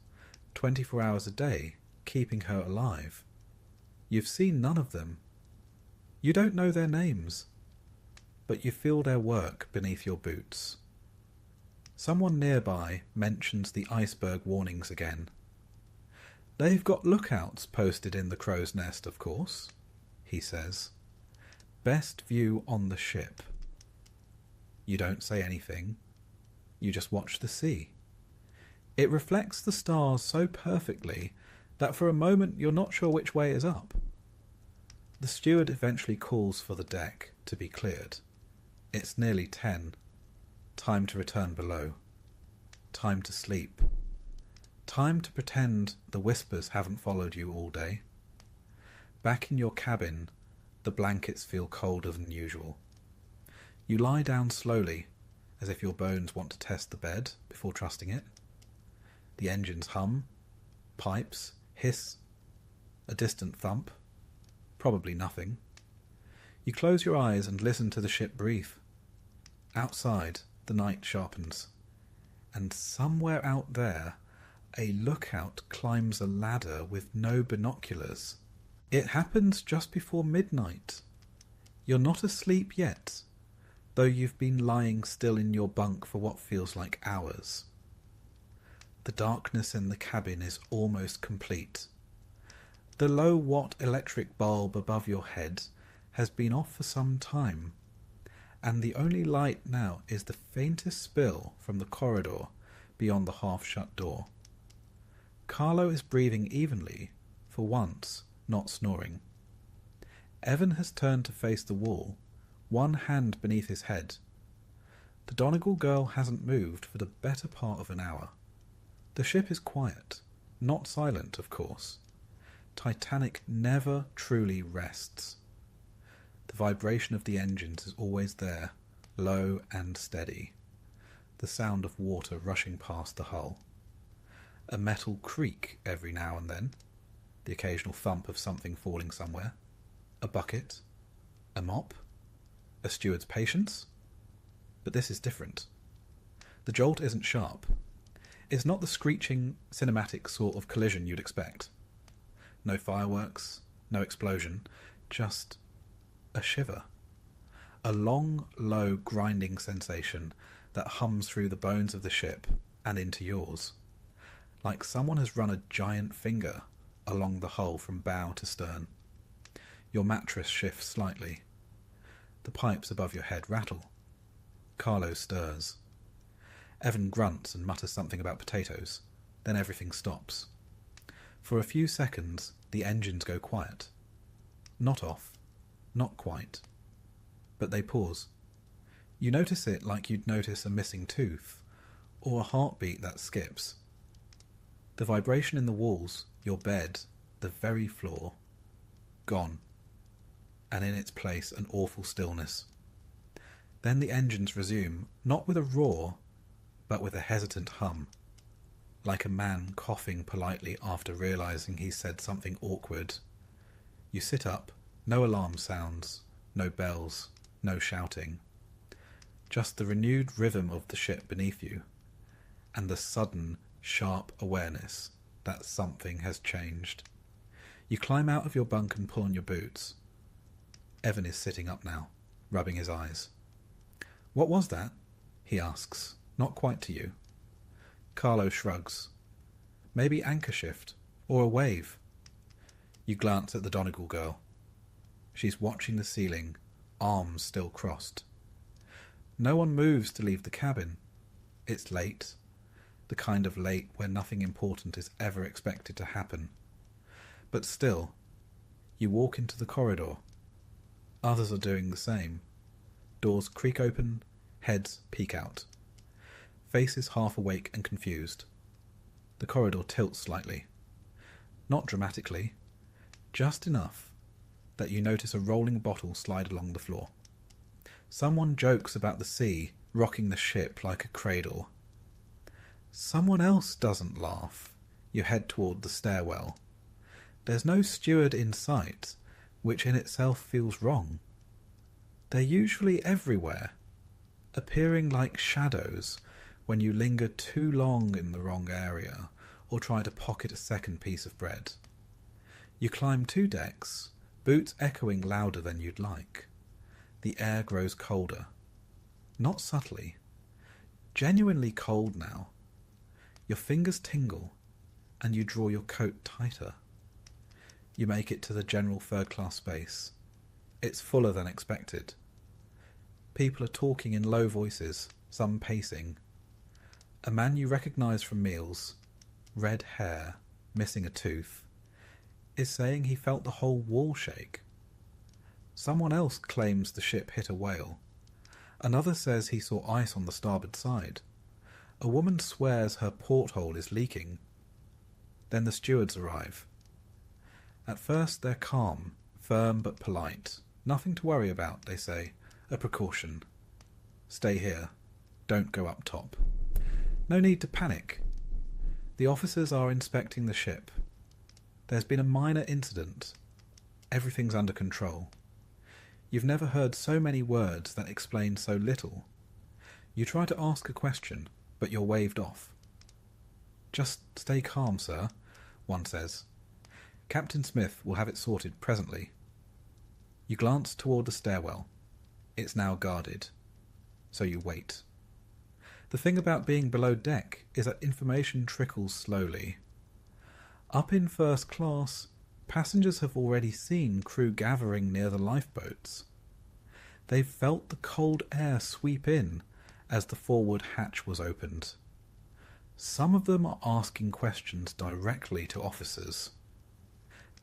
24 hours a day, keeping her alive. You've seen none of them. You don't know their names, but you feel their work beneath your boots. Someone nearby mentions the iceberg warnings again. They've got lookouts posted in the crow's nest, of course, he says. Best view on the ship. You don't say anything. You just watch the sea. It reflects the stars so perfectly that for a moment you're not sure which way is up. The steward eventually calls for the deck to be cleared. It's nearly 10. Time to return below. Time to sleep. Time to pretend the whispers haven't followed you all day. Back in your cabin, the blankets feel colder than usual. You lie down slowly, as if your bones want to test the bed before trusting it. The engines hum, pipes hiss, a distant thump, probably nothing. You close your eyes and listen to the ship breathe. Outside, the night sharpens, and somewhere out there, a lookout climbs a ladder with no binoculars. It happens just before midnight. You're not asleep yet, though you've been lying still in your bunk for what feels like hours. The darkness in the cabin is almost complete. The low-watt electric bulb above your head has been off for some time, and the only light now is the faintest spill from the corridor beyond the half-shut door. Carlo is breathing evenly, for once not snoring. Evan has turned to face the wall, one hand beneath his head. The Donegal girl hasn't moved for the better part of an hour. The ship is quiet, not silent, of course. Titanic never truly rests. The vibration of the engines is always there, low and steady. The sound of water rushing past the hull. A metal creak every now and then, the occasional thump of something falling somewhere. A bucket, a mop, a steward's patience. But this is different. The jolt isn't sharp. It's not the screeching, cinematic sort of collision you'd expect. No fireworks, no explosion, just a shiver. A long, low, grinding sensation that hums through the bones of the ship and into yours, like someone has run a giant finger along the hull from bow to stern. Your mattress shifts slightly. The pipes above your head rattle. Carlo stirs. Evan grunts and mutters something about potatoes. Then everything stops. For a few seconds, the engines go quiet. Not off. Not quite. But they pause. You notice it like you'd notice a missing tooth, or a heartbeat that skips. The vibration in the walls, your bed, the very floor, gone. And in its place an awful stillness. Then the engines resume, not with a roar, but with a hesitant hum, like a man coughing politely after realizing he's said something awkward. You sit up, no alarm sounds, no bells, no shouting. Just the renewed rhythm of the ship beneath you, and the sudden, sharp awareness that something has changed. You climb out of your bunk and pull on your boots. Evan is sitting up now, rubbing his eyes. "What was that?" he asks, not quite to you. Carlo shrugs. Maybe anchor shift, or a wave. You glance at the Donegal girl. She's watching the ceiling, arms still crossed. No one moves to leave the cabin. It's late, the kind of late where nothing important is ever expected to happen. But still, you walk into the corridor. Others are doing the same. Doors creak open, heads peek out. Faces half awake and confused. The corridor tilts slightly. Not dramatically, just enough that you notice a rolling bottle slide along the floor. Someone jokes about the sea rocking the ship like a cradle. Someone else doesn't laugh. You head toward the stairwell. There's no steward in sight, which in itself feels wrong. They're usually everywhere, appearing like shadows when you linger too long in the wrong area or try to pocket a second piece of bread. You climb 2 decks, boots echoing louder than you'd like. The air grows colder. Not subtly. Genuinely cold now. Your fingers tingle, and you draw your coat tighter. You make it to the general third-class space. It's fuller than expected. People are talking in low voices, some pacing. A man you recognise from meals, red hair, missing a tooth, is saying he felt the whole wall shake. Someone else claims the ship hit a whale. Another says he saw ice on the starboard side. A woman swears her porthole is leaking. Then the stewards arrive. At first they're calm, firm but polite. Nothing to worry about, they say. A precaution. Stay here. Don't go up top. No need to panic. The officers are inspecting the ship. There's been a minor incident. Everything's under control. You've never heard so many words that explain so little. You try to ask a question, but you're waved off. Just stay calm, sir, one says. Captain Smith will have it sorted presently. You glance toward the stairwell. It's now guarded. So you wait. The thing about being below deck is that information trickles slowly. Up in first class, passengers have already seen crew gathering near the lifeboats. They've felt the cold air sweep in as the forward hatch was opened. Some of them are asking questions directly to officers.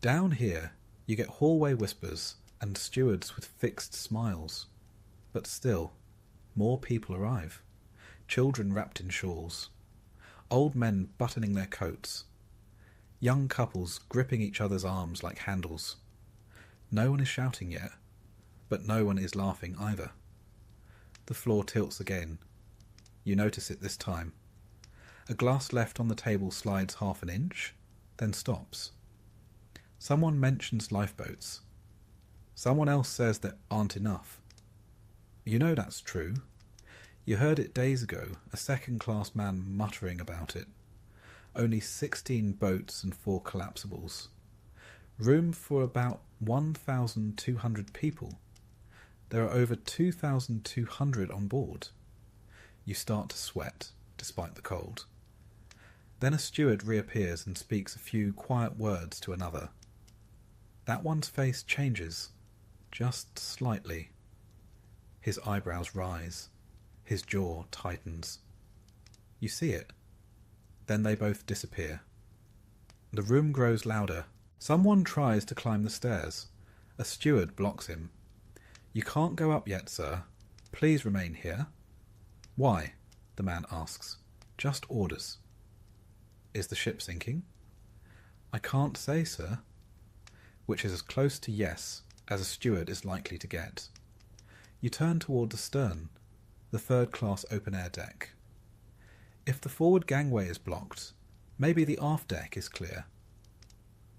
Down here, you get hallway whispers and stewards with fixed smiles. But still, more people arrive. Children wrapped in shawls. Old men buttoning their coats. Young couples gripping each other's arms like handles. No one is shouting yet, but no one is laughing either. The floor tilts again. You notice it this time. A glass left on the table slides half an inch, then stops. Someone mentions lifeboats. Someone else says there aren't enough. You know that's true. You heard it days ago, a second-class man muttering about it. Only 16 boats and 4 collapsibles. Room for about 1,200 people. There are over 2,200 on board. You start to sweat, despite the cold. Then a steward reappears and speaks a few quiet words to another. That one's face changes, just slightly. His eyebrows rise. His jaw tightens. You see it. Then they both disappear. The room grows louder. Someone tries to climb the stairs. A steward blocks him. You can't go up yet, sir. Please remain here. Why? The man asks. Just orders. Is the ship sinking? I can't say, sir. Which is as close to yes as a steward is likely to get. You turn toward the stern, the third-class open-air deck. If the forward gangway is blocked, maybe the aft deck is clear.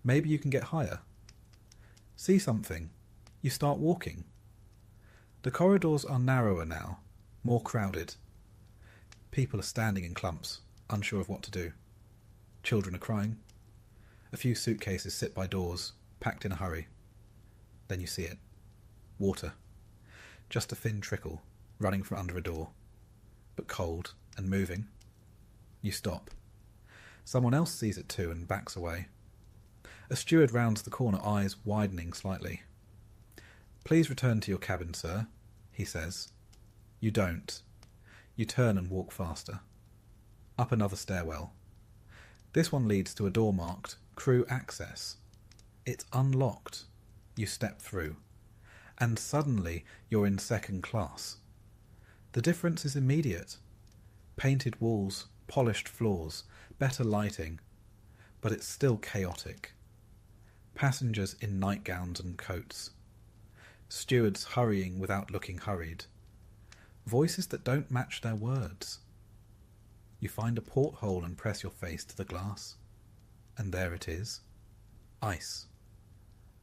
Maybe you can get higher. See something. You start walking. The corridors are narrower now, more crowded. People are standing in clumps, unsure of what to do. Children are crying. A few suitcases sit by doors, packed in a hurry. Then you see it. Water. Just a thin trickle, running from under a door. But cold and moving. You stop. Someone else sees it too and backs away. A steward rounds the corner, eyes widening slightly. Please return to your cabin, sir, he says. You don't. You turn and walk faster. Up another stairwell. This one leads to a door marked Crew Access. It's unlocked. You step through. And suddenly you're in second class. The difference is immediate. Painted walls, polished floors, better lighting. But it's still chaotic. Passengers in nightgowns and coats. Stewards hurrying without looking hurried. Voices that don't match their words. You find a porthole and press your face to the glass. And there it is. Ice.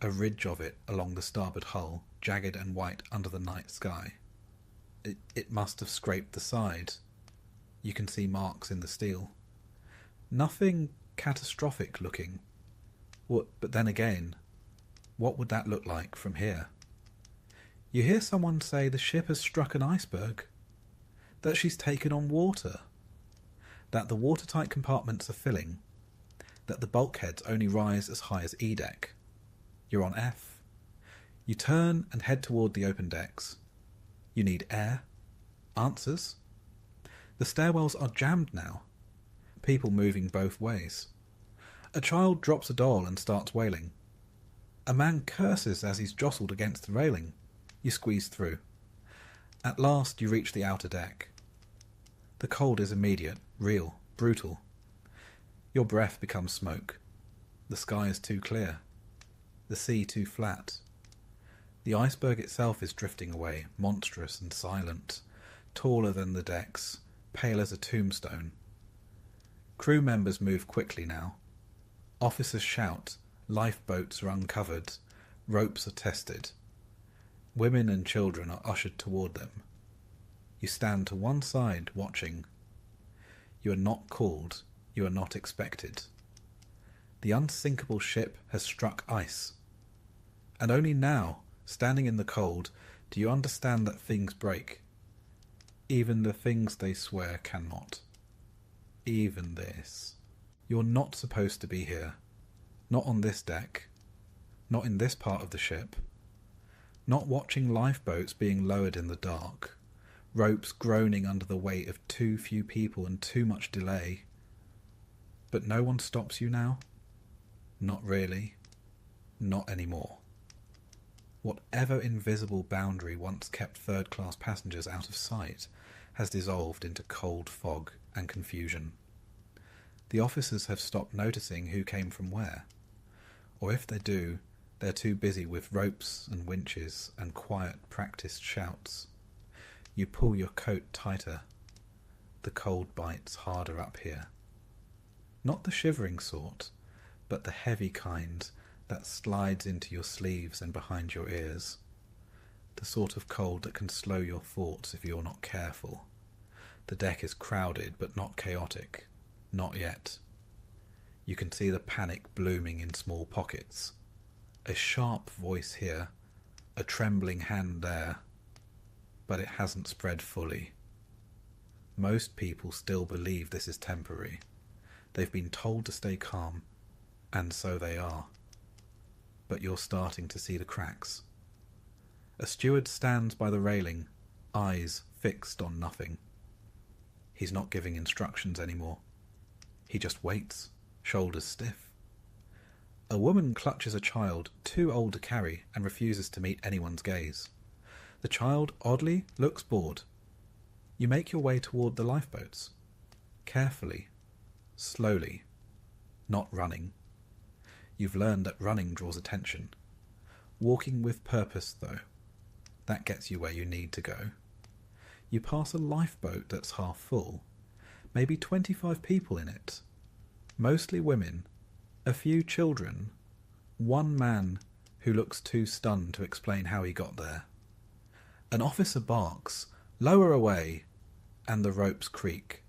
A ridge of it along the starboard hull, jagged and white under the night sky. It must have scraped the side. You can see marks in the steel. Nothing catastrophic looking. But then again, what would that look like from here? You hear someone say the ship has struck an iceberg, that she's taken on water, that the watertight compartments are filling, that the bulkheads only rise as high as E deck. You're on F. You turn and head toward the open decks. You need air. Answers? The stairwells are jammed now. People moving both ways. A child drops a doll and starts wailing. A man curses as he's jostled against the railing. You squeeze through. At last you reach the outer deck. The cold is immediate, real, brutal. Your breath becomes smoke. The sky is too clear. The sea too flat. The iceberg itself is drifting away, monstrous and silent, taller than the decks, pale as a tombstone. Crew members move quickly now. Officers shout, lifeboats are uncovered, ropes are tested. Women and children are ushered toward them. You stand to one side, watching. You are not called, you are not expected. The unsinkable ship has struck ice. And only now, standing in the cold, do you understand that things break. Even the things they swear cannot. Even this. You're not supposed to be here. Not on this deck. Not in this part of the ship. Not watching lifeboats being lowered in the dark. Ropes groaning under the weight of too few people and too much delay. But no one stops you now? Not really. Not anymore. Whatever invisible boundary once kept third-class passengers out of sight has dissolved into cold fog and confusion. The officers have stopped noticing who came from where. Or if they do, they're too busy with ropes and winches and quiet, practiced shouts. You pull your coat tighter. The cold bites harder up here. Not the shivering sort, but the heavy kind that slides into your sleeves and behind your ears. The sort of cold that can slow your thoughts if you're not careful. The deck is crowded but not chaotic. Not yet. You can see the panic blooming in small pockets. A sharp voice here, a trembling hand there, but it hasn't spread fully. Most people still believe this is temporary. They've been told to stay calm, and so they are. But you're starting to see the cracks. A steward stands by the railing, eyes fixed on nothing. He's not giving instructions anymore. He just waits, shoulders stiff. A woman clutches a child too old to carry and refuses to meet anyone's gaze. The child, oddly, looks bored. You make your way toward the lifeboats. Carefully, slowly, not running. You've learned that running draws attention. Walking with purpose, though, that gets you where you need to go. You pass a lifeboat that's half full, maybe 25 people in it. Mostly women, a few children, one man who looks too stunned to explain how he got there. An officer barks, "Lower away," and the ropes creak.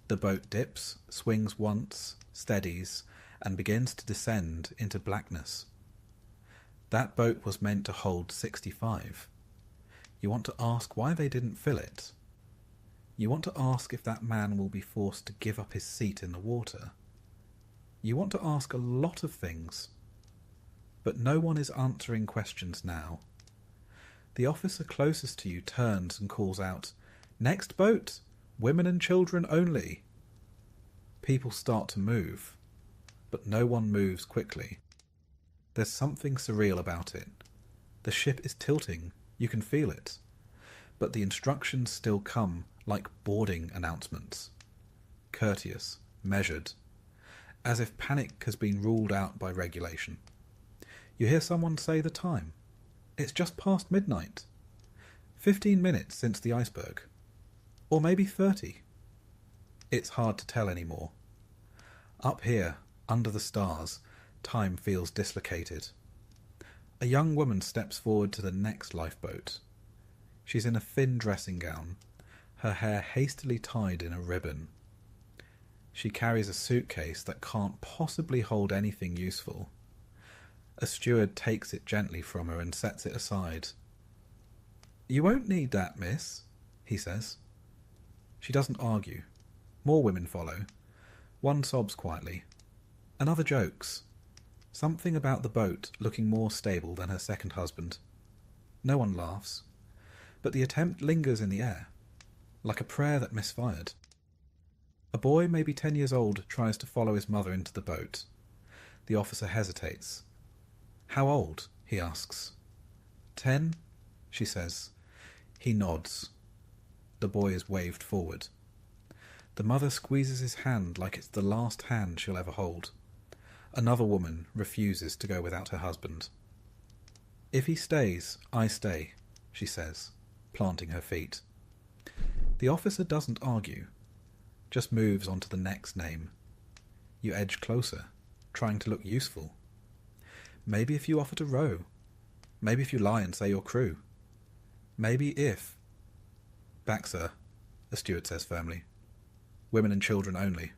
The boat dips, swings once, steadies, and begins to descend into blackness. That boat was meant to hold 65. You want to ask why they didn't fill it. You want to ask if that man will be forced to give up his seat in the water. You want to ask a lot of things. But no one is answering questions now. The officer closest to you turns and calls out, "Next boat! Women and children only!" People start to move, but no one moves quickly. There's something surreal about it. The ship is tilting, you can feel it. But the instructions still come like boarding announcements. Courteous, measured, as if panic has been ruled out by regulation. You hear someone say the time. It's just past midnight. 15 minutes since the iceberg. Or maybe 30. It's hard to tell anymore. Up here, under the stars, time feels dislocated. A young woman steps forward to the next lifeboat. She's in a thin dressing gown, her hair hastily tied in a ribbon. She carries a suitcase that can't possibly hold anything useful. A steward takes it gently from her and sets it aside. "You won't need that, miss," he says. She doesn't argue. More women follow. One sobs quietly. Another jokes. Something about the boat looking more stable than her second husband. No one laughs. But the attempt lingers in the air, like a prayer that misfired. A boy, maybe 10 years old, tries to follow his mother into the boat. The officer hesitates. "How old?" he asks. 10, she says. He nods. The boy is waved forward. The mother squeezes his hand like it's the last hand she'll ever hold. Another woman refuses to go without her husband. "If he stays, I stay," she says, planting her feet. The officer doesn't argue, just moves on to the next name. You edge closer, trying to look useful. Maybe if you offer to row. Maybe if you lie and say you're crew. Maybe if... "Back, sir," the steward says firmly. "Women and children only."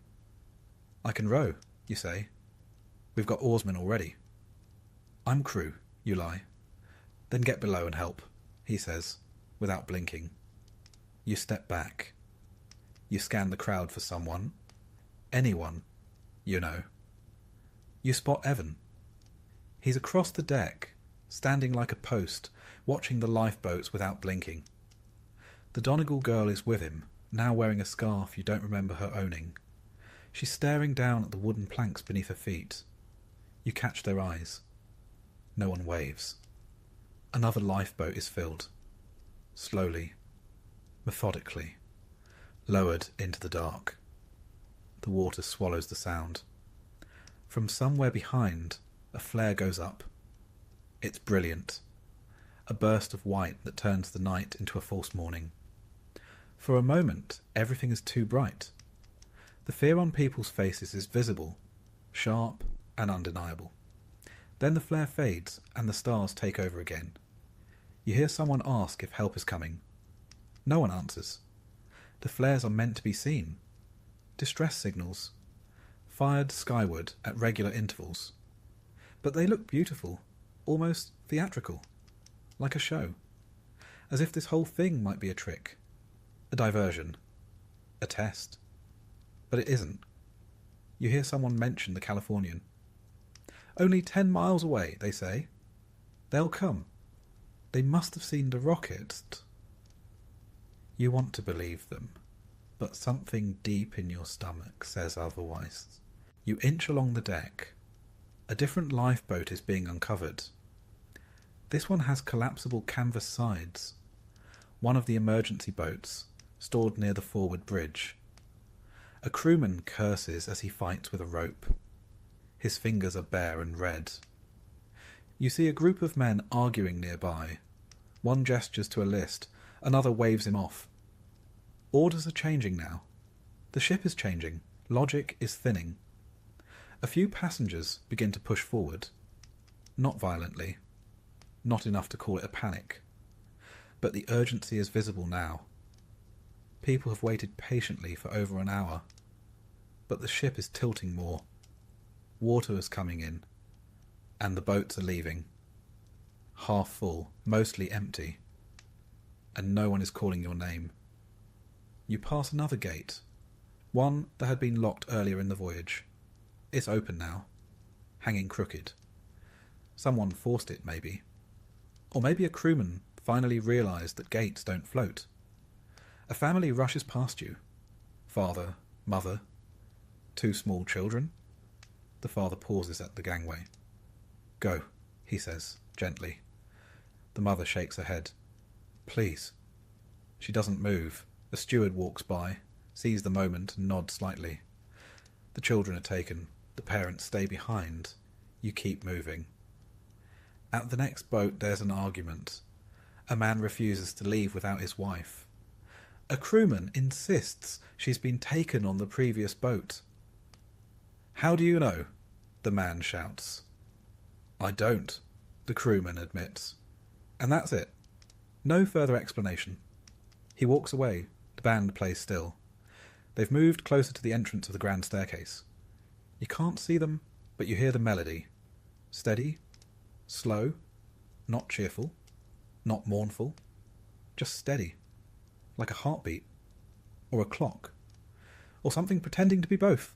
"I can row," you say. "We've got oarsmen already." "I'm crew," you lie. "Then get below and help," he says, without blinking. You step back. You scan the crowd for someone. Anyone, you know. You spot Evan. He's across the deck, standing like a post, watching the lifeboats without blinking. The Donegal girl is with him, now wearing a scarf you don't remember her owning. She's staring down at the wooden planks beneath her feet. You catch their eyes. No one waves. Another lifeboat is filled. Slowly, methodically, lowered into the dark. The water swallows the sound. From somewhere behind, a flare goes up. It's brilliant. A burst of white that turns the night into a false morning. For a moment, everything is too bright. The fear on people's faces is visible, sharp and undeniable. Then the flare fades and the stars take over again. You hear someone ask if help is coming. No one answers. The flares are meant to be seen. Distress signals, fired skyward at regular intervals. But they look beautiful, almost theatrical, like a show. As if this whole thing might be a trick, a diversion, a test. But it isn't. You hear someone mention the Californian. "Only 10 miles away," they say. "They'll come. They must have seen the rockets." You want to believe them, but something deep in your stomach says otherwise. You inch along the deck. A different lifeboat is being uncovered. This one has collapsible canvas sides. One of the emergency boats, stored near the forward bridge. A crewman curses as he fights with a rope. His fingers are bare and red. You see a group of men arguing nearby. One gestures to a list, another waves him off. Orders are changing now. The ship is changing. Logic is thinning. A few passengers begin to push forward. Not violently. Not enough to call it a panic. But the urgency is visible now. People have waited patiently for over an hour. But the ship is tilting more. Water is coming in. And the boats are leaving. Half full, mostly empty. And no one is calling your name. You pass another gate. One that had been locked earlier in the voyage. It's open now. Hanging crooked. Someone forced it, maybe. Or maybe a crewman finally realised that gates don't float. A family rushes past you. Father, mother, 2 small children. The father pauses at the gangway. "Go," he says, gently. The mother shakes her head. "Please." She doesn't move. A steward walks by, sees the moment and nods slightly. The children are taken. The parents stay behind. You keep moving. At the next boat there's an argument. A man refuses to leave without his wife. A crewman insists she's been taken on the previous boat. "How do you know?" the man shouts. "I don't," the crewman admits. And that's it. No further explanation. He walks away. The band plays still. They've moved closer to the entrance of the grand staircase. You can't see them, but you hear the melody. Steady, Slow, not cheerful, not mournful, just steady, like a heartbeat, or a clock, or something pretending to be both.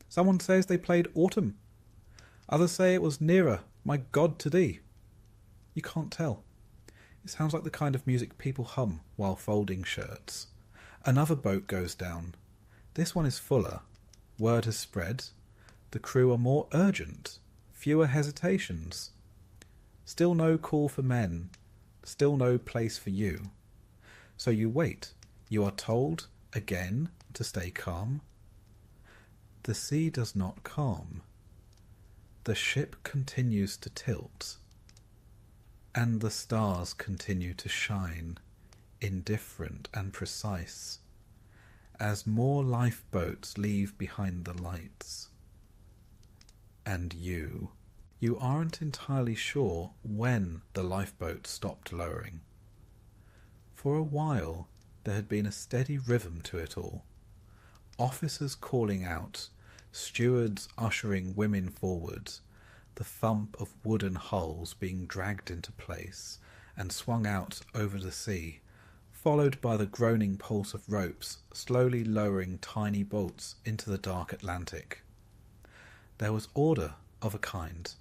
Someone says they played Autumn. Others say it was Nearer, My God to Thee. You can't tell. It sounds like the kind of music people hum while folding shirts. Another boat goes down. This one is fuller. Word has spread. The crew are more urgent. Fewer hesitations. Still no call for men. Still no place for you. So you wait. You are told, again, to stay calm. The sea does not calm. The ship continues to tilt. And the stars continue to shine, indifferent and precise, as more lifeboats leave behind the lights. And you aren't entirely sure when the lifeboat stopped lowering. For a while there had been a steady rhythm to it all. Officers calling out, stewards ushering women forward, the thump of wooden hulls being dragged into place and swung out over the sea, followed by the groaning pulse of ropes slowly lowering tiny bolts into the dark Atlantic. There was order of a kind.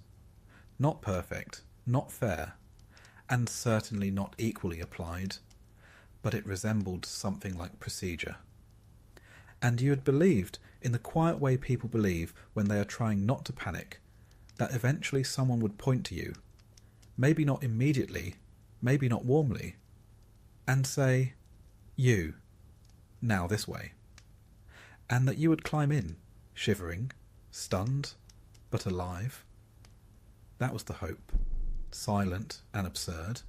Not perfect, not fair, and certainly not equally applied, but it resembled something like procedure. And you had believed, in the quiet way people believe when they are trying not to panic, that eventually someone would point to you, maybe not immediately, maybe not warmly, and say, "You, now this way," and that you would climb in, shivering, stunned, but alive. That was the hope, silent and absurd,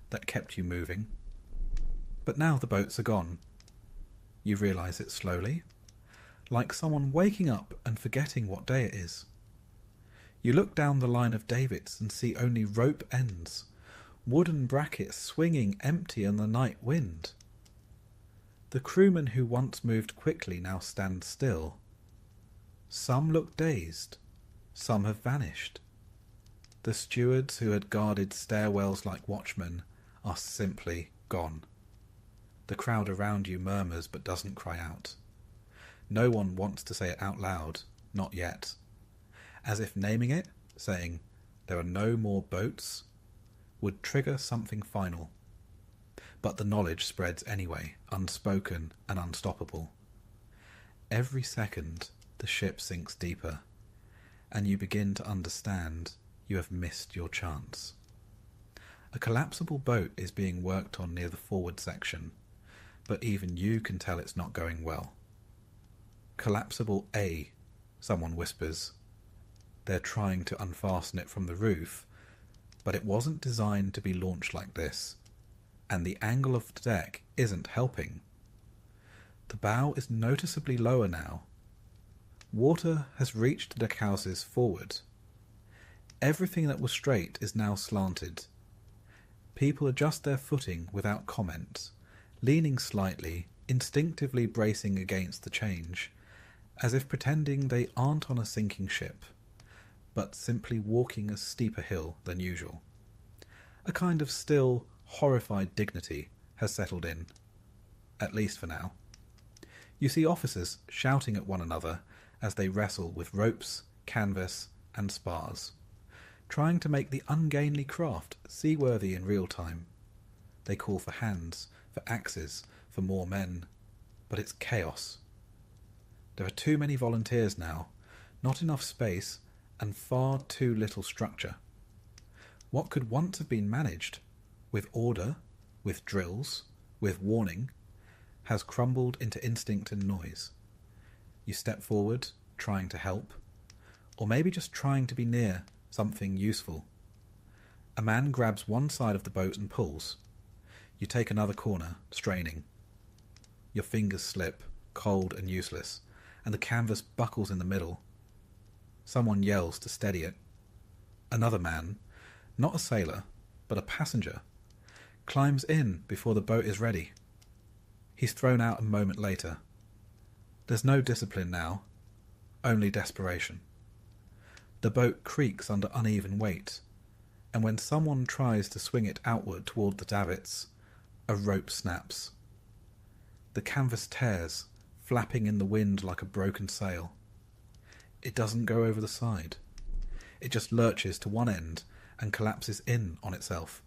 that kept you moving. But now the boats are gone. You realise it slowly, like someone waking up and forgetting what day it is. You look down the line of davits and see only rope ends, wooden brackets swinging empty in the night wind. The crewmen who once moved quickly now stand still. Some look dazed, some have vanished. The stewards who had guarded stairwells like watchmen are simply gone. The crowd around you murmurs but doesn't cry out. No one wants to say it out loud, not yet. As if naming it, saying, "There are no more boats," would trigger something final. But the knowledge spreads anyway, unspoken and unstoppable. Every second, the ship sinks deeper, and you begin to understand you have missed your chance. A collapsible boat is being worked on near the forward section, but even you can tell it's not going well. "Collapsible A," someone whispers. They're trying to unfasten it from the roof, but it wasn't designed to be launched like this, and the angle of the deck isn't helping. The bow is noticeably lower now. Water has reached the deckhouses forward. Everything that was straight is now slanted. People adjust their footing without comment, leaning slightly, instinctively bracing against the change, as if pretending they aren't on a sinking ship, but simply walking a steeper hill than usual. A kind of still, horrified dignity has settled in, at least for now. You see officers shouting at one another as they wrestle with ropes, canvas, and spars, trying to make the ungainly craft seaworthy in real time. They call for hands, for axes, for more men, but it's chaos. There are too many volunteers now, not enough space, and far too little structure. What could once have been managed, with order, with drills, with warning, has crumbled into instinct and noise. You step forward, trying to help, or maybe just trying to be near something useful. A man grabs one side of the boat and pulls. You take another corner, straining. Your fingers slip, cold and useless, and the canvas buckles in the middle. Someone yells to steady it. Another man, not a sailor, but a passenger, climbs in before the boat is ready. He's thrown out a moment later. There's no discipline now, only desperation. The boat creaks under uneven weight, and when someone tries to swing it outward toward the davits, a rope snaps. The canvas tears, flapping in the wind like a broken sail. It doesn't go over the side. It just lurches to one end and collapses in on itself.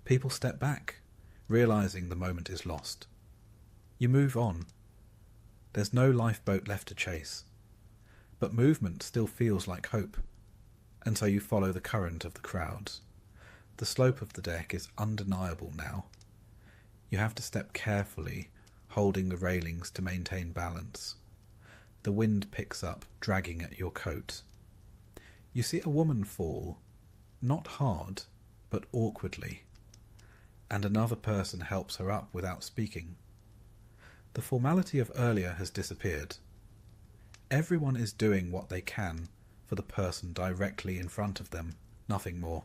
People step back, realizing the moment is lost. You move on. There's no lifeboat left to chase. But movement still feels like hope, and so you follow the current of the crowds. The slope of the deck is undeniable now. You have to step carefully, holding the railings to maintain balance. The wind picks up, dragging at your coat. You see a woman fall, not hard, but awkwardly, and another person helps her up without speaking. The formality of earlier has disappeared. Everyone is doing what they can for the person directly in front of them, nothing more.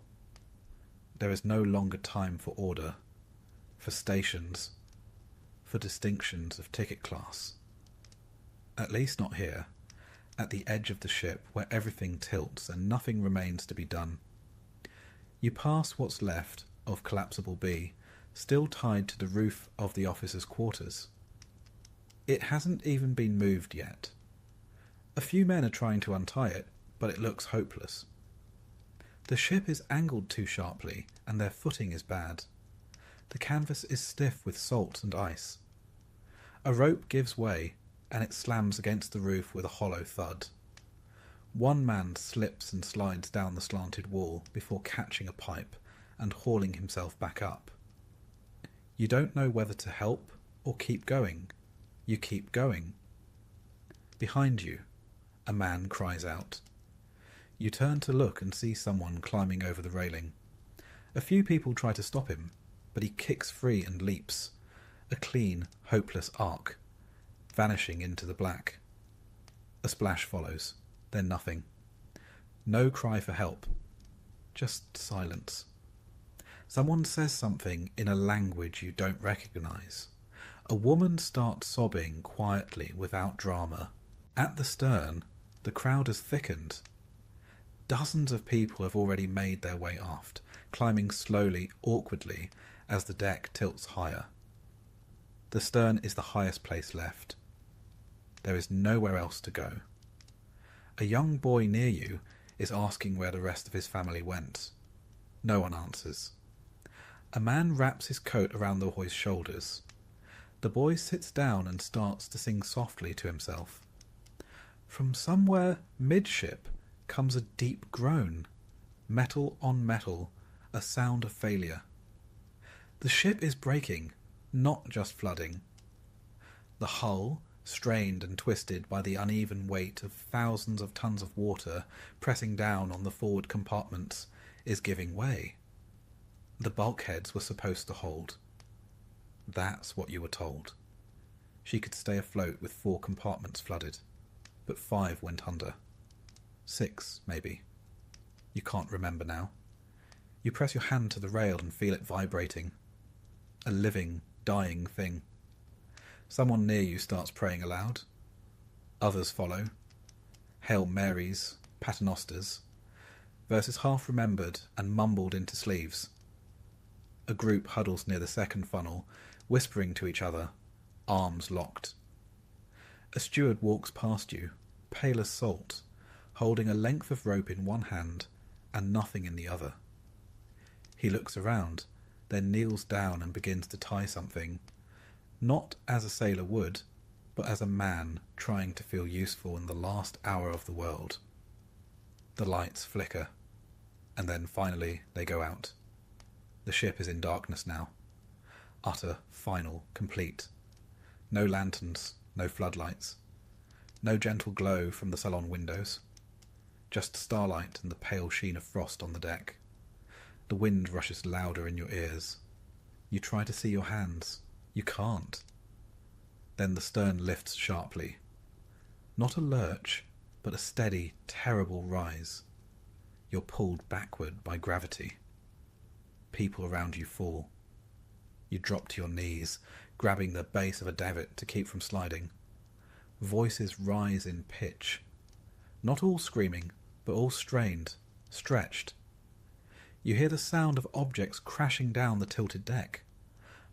There is no longer time for order, for stations, for distinctions of ticket class. At least not here, at the edge of the ship where everything tilts and nothing remains to be done. You pass what's left of Collapsible B, still tied to the roof of the officers' quarters. It hasn't even been moved yet. A few men are trying to untie it, but it looks hopeless. The ship is angled too sharply, and their footing is bad. The canvas is stiff with salt and ice. A rope gives way, and it slams against the roof with a hollow thud. One man slips and slides down the slanted wall before catching a pipe and hauling himself back up. You don't know whether to help or keep going. You keep going. Behind you, a man cries out. You turn to look and see someone climbing over the railing. A few people try to stop him, but he kicks free and leaps, a clean, hopeless arc, vanishing into the black. A splash follows, then nothing. No cry for help, just silence. Someone says something in a language you don't recognize. A woman starts sobbing quietly without drama. At the stern, the crowd has thickened. Dozens of people have already made their way aft, climbing slowly, awkwardly, as the deck tilts higher. The stern is the highest place left. There is nowhere else to go. A young boy near you is asking where the rest of his family went. No one answers. A man wraps his coat around the boy's shoulders. The boy sits down and starts to sing softly to himself. From somewhere midship comes a deep groan, metal on metal, a sound of failure. The ship is breaking, not just flooding. The hull, strained and twisted by the uneven weight of thousands of tons of water pressing down on the forward compartments, is giving way. The bulkheads were supposed to hold. That's what you were told. She could stay afloat with 4 compartments flooded, but 5 went under. 6, maybe. You can't remember now. You press your hand to the rail and feel it vibrating. A living, dying thing. Someone near you starts praying aloud. Others follow. Hail Marys, Paternosters, verses half remembered and mumbled into sleeves. A group huddles near the second funnel, whispering to each other, arms locked. A steward walks past you, pale as salt, holding a length of rope in one hand and nothing in the other. He looks around, then kneels down and begins to tie something, not as a sailor would, but as a man trying to feel useful in the last hour of the world. The lights flicker, and then finally they go out. The ship is in darkness now. Utter, final, complete. No lanterns, no floodlights. No gentle glow from the salon windows. Just starlight and the pale sheen of frost on the deck. The wind rushes louder in your ears. You try to see your hands. You can't. Then the stern lifts sharply. Not a lurch, but a steady, terrible rise. You're pulled backward by gravity. People around you fall. You drop to your knees, grabbing the base of a davit to keep from sliding. Voices rise in pitch. Not all screaming, but all strained, stretched. You hear the sound of objects crashing down the tilted deck.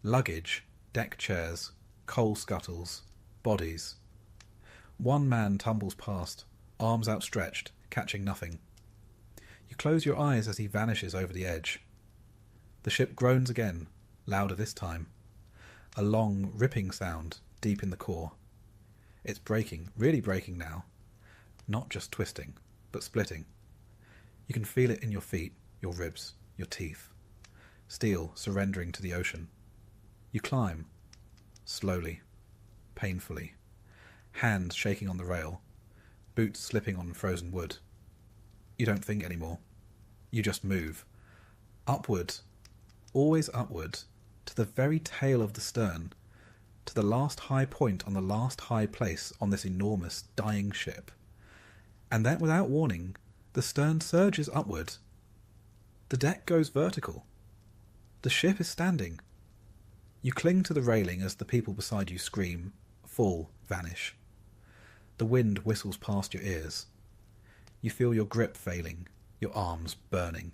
Luggage, deck chairs, coal scuttles, bodies. One man tumbles past, arms outstretched, catching nothing. You close your eyes as he vanishes over the edge. The ship groans again, louder this time. A long, ripping sound deep in the core. It's breaking, really breaking now. Not just twisting, but splitting. You can feel it in your feet, your ribs, your teeth. Steel surrendering to the ocean. You climb, slowly, painfully. Hands shaking on the rail, boots slipping on frozen wood. You don't think anymore. You just move. Upward, always upward, to the very tail of the stern, to the last high point on the last high place on this enormous, dying ship. And then, without warning, the stern surges upward. The deck goes vertical. The ship is standing. You cling to the railing as the people beside you scream, fall, vanish. The wind whistles past your ears. You feel your grip failing, your arms burning.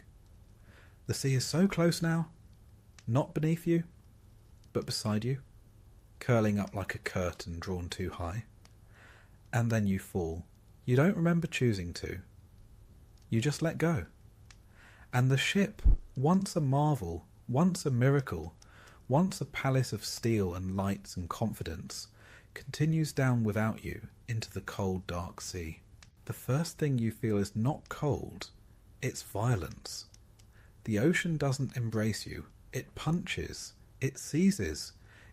The sea is so close now, not beneath you, but beside you, curling up like a curtain drawn too high. And then you fall. You don't remember choosing to. You just let go. And the ship, once a marvel, once a miracle, once a palace of steel and lights and confidence, continues down without you into the cold, dark sea. The first thing you feel is not cold, it's violence. The ocean doesn't embrace you. It punches, it seizes,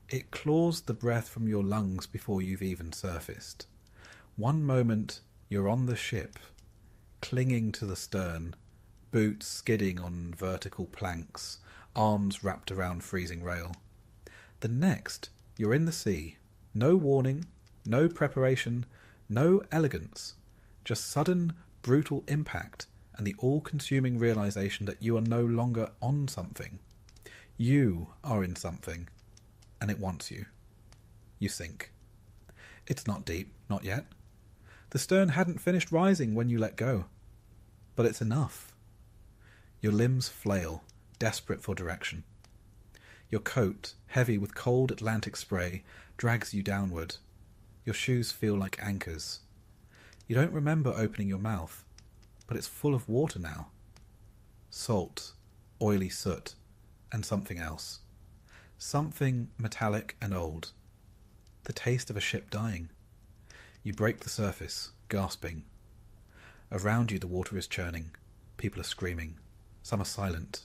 it claws the breath from your lungs before you've even surfaced. One moment, you're on the ship, clinging to the stern, boots skidding on vertical planks, arms wrapped around freezing rail. The next, you're in the sea. No warning, no preparation, no elegance. Just sudden, brutal impact and the all-consuming realization that you are no longer on something. You are in something, and it wants you. You sink. It's not deep, not yet. The stern hadn't finished rising when you let go. But it's enough. Your limbs flail, desperate for direction. Your coat, heavy with cold Atlantic spray, drags you downward. Your shoes feel like anchors. You don't remember opening your mouth, but it's full of water now. Salt, oily soot, and something else. Something metallic and old. The taste of a ship dying. You break the surface, gasping. Around you the water is churning. People are screaming. Some are silent.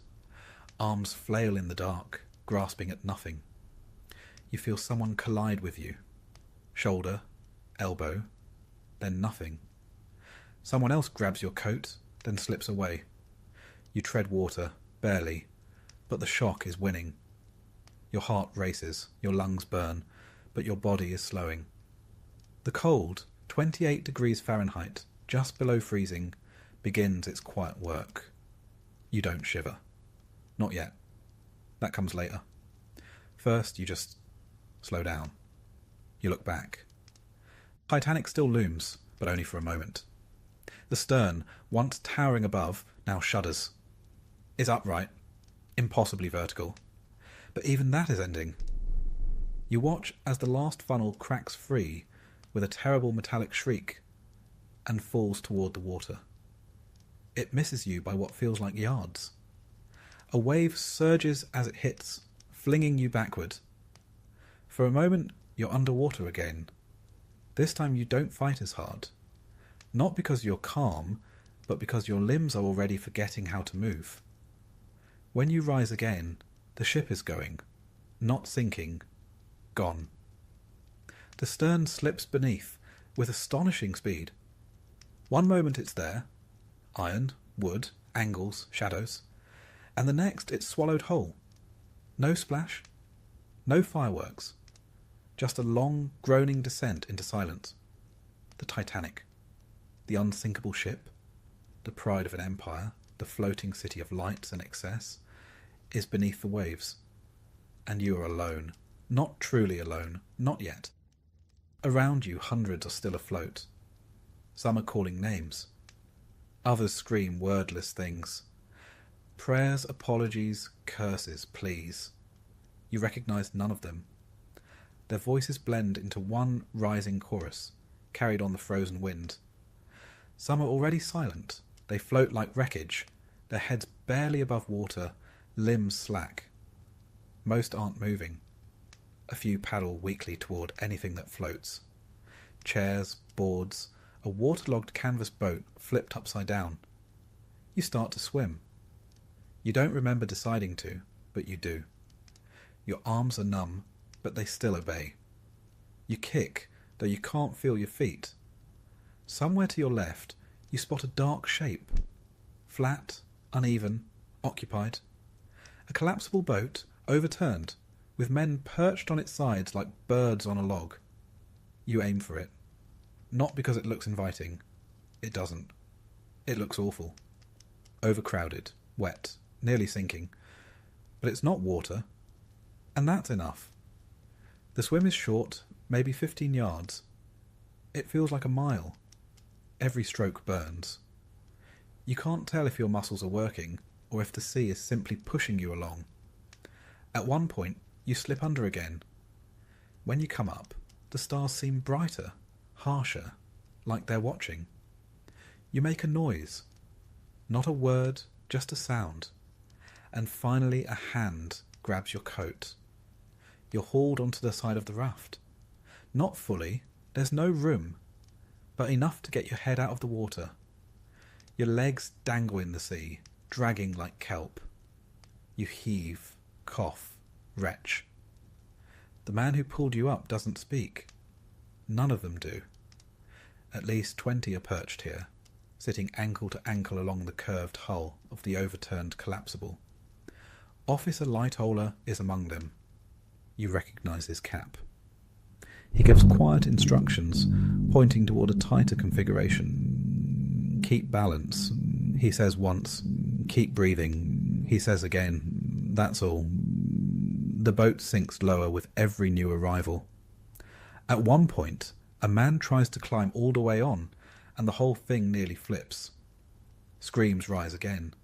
Arms flail in the dark, grasping at nothing. You feel someone collide with you. Shoulder, elbow, then nothing. Someone else grabs your coat, then slips away. You tread water, barely, but the shock is winning. Your heart races, your lungs burn, but your body is slowing. The cold, 28 degrees Fahrenheit, just below freezing, begins its quiet work. You don't shiver. Not yet. That comes later. First, you just slow down. You look back. Titanic still looms, but only for a moment. The stern, once towering above, now shudders. It's upright, impossibly vertical. But even that is ending. You watch as the last funnel cracks free with a terrible metallic shriek and falls toward the water. It misses you by what feels like yards. A wave surges as it hits, flinging you backward. For a moment, you're underwater again. This time you don't fight as hard. Not because you're calm, but because your limbs are already forgetting how to move. When you rise again, the ship is going, not sinking, gone. The stern slips beneath with astonishing speed. One moment it's there, iron, wood, angles, shadows, and the next it's swallowed whole. No splash, no fireworks, just a long, groaning descent into silence. The Titanic, the unsinkable ship, the pride of an empire, the floating city of lights and excess, is beneath the waves. And you are alone. Not truly alone. Not yet. Around you, hundreds are still afloat. Some are calling names. Others scream wordless things. Prayers, apologies, curses, pleas. You recognise none of them. Their voices blend into one rising chorus, carried on the frozen wind. Some are already silent. They float like wreckage, their heads barely above water, limbs slack. Most aren't moving. A few paddle weakly toward anything that floats. Chairs, boards, a waterlogged canvas boat flipped upside down. You start to swim. You don't remember deciding to, but you do. Your arms are numb, but they still obey. You kick, though you can't feel your feet. Somewhere to your left, you spot a dark shape. Flat, uneven, occupied. A collapsible boat, overturned, with men perched on its sides like birds on a log. You aim for it. Not because it looks inviting. It doesn't. It looks awful. Overcrowded, wet, nearly sinking. But it's not water. And that's enough. The swim is short, maybe 15 yards. It feels like a mile. Every stroke burns. You can't tell if your muscles are working or if the sea is simply pushing you along. At one point, you slip under again. When you come up, the stars seem brighter, harsher, like they're watching. You make a noise. Not a word, just a sound. And finally a hand grabs your coat. You're hauled onto the side of the raft. Not fully, there's no room, but enough to get your head out of the water. Your legs dangle in the sea, dragging like kelp. You heave, cough, retch. The man who pulled you up doesn't speak. None of them do. At least 20 are perched here, sitting ankle to ankle along the curved hull of the overturned collapsible. Officer Lightoller is among them. You recognise his cap. He gives quiet instructions, pointing toward a tighter configuration. Keep balance, he says once. Keep breathing, he says again. That's all. The boat sinks lower with every new arrival. At one point, a man tries to climb all the way on, and the whole thing nearly flips. Screams rise again.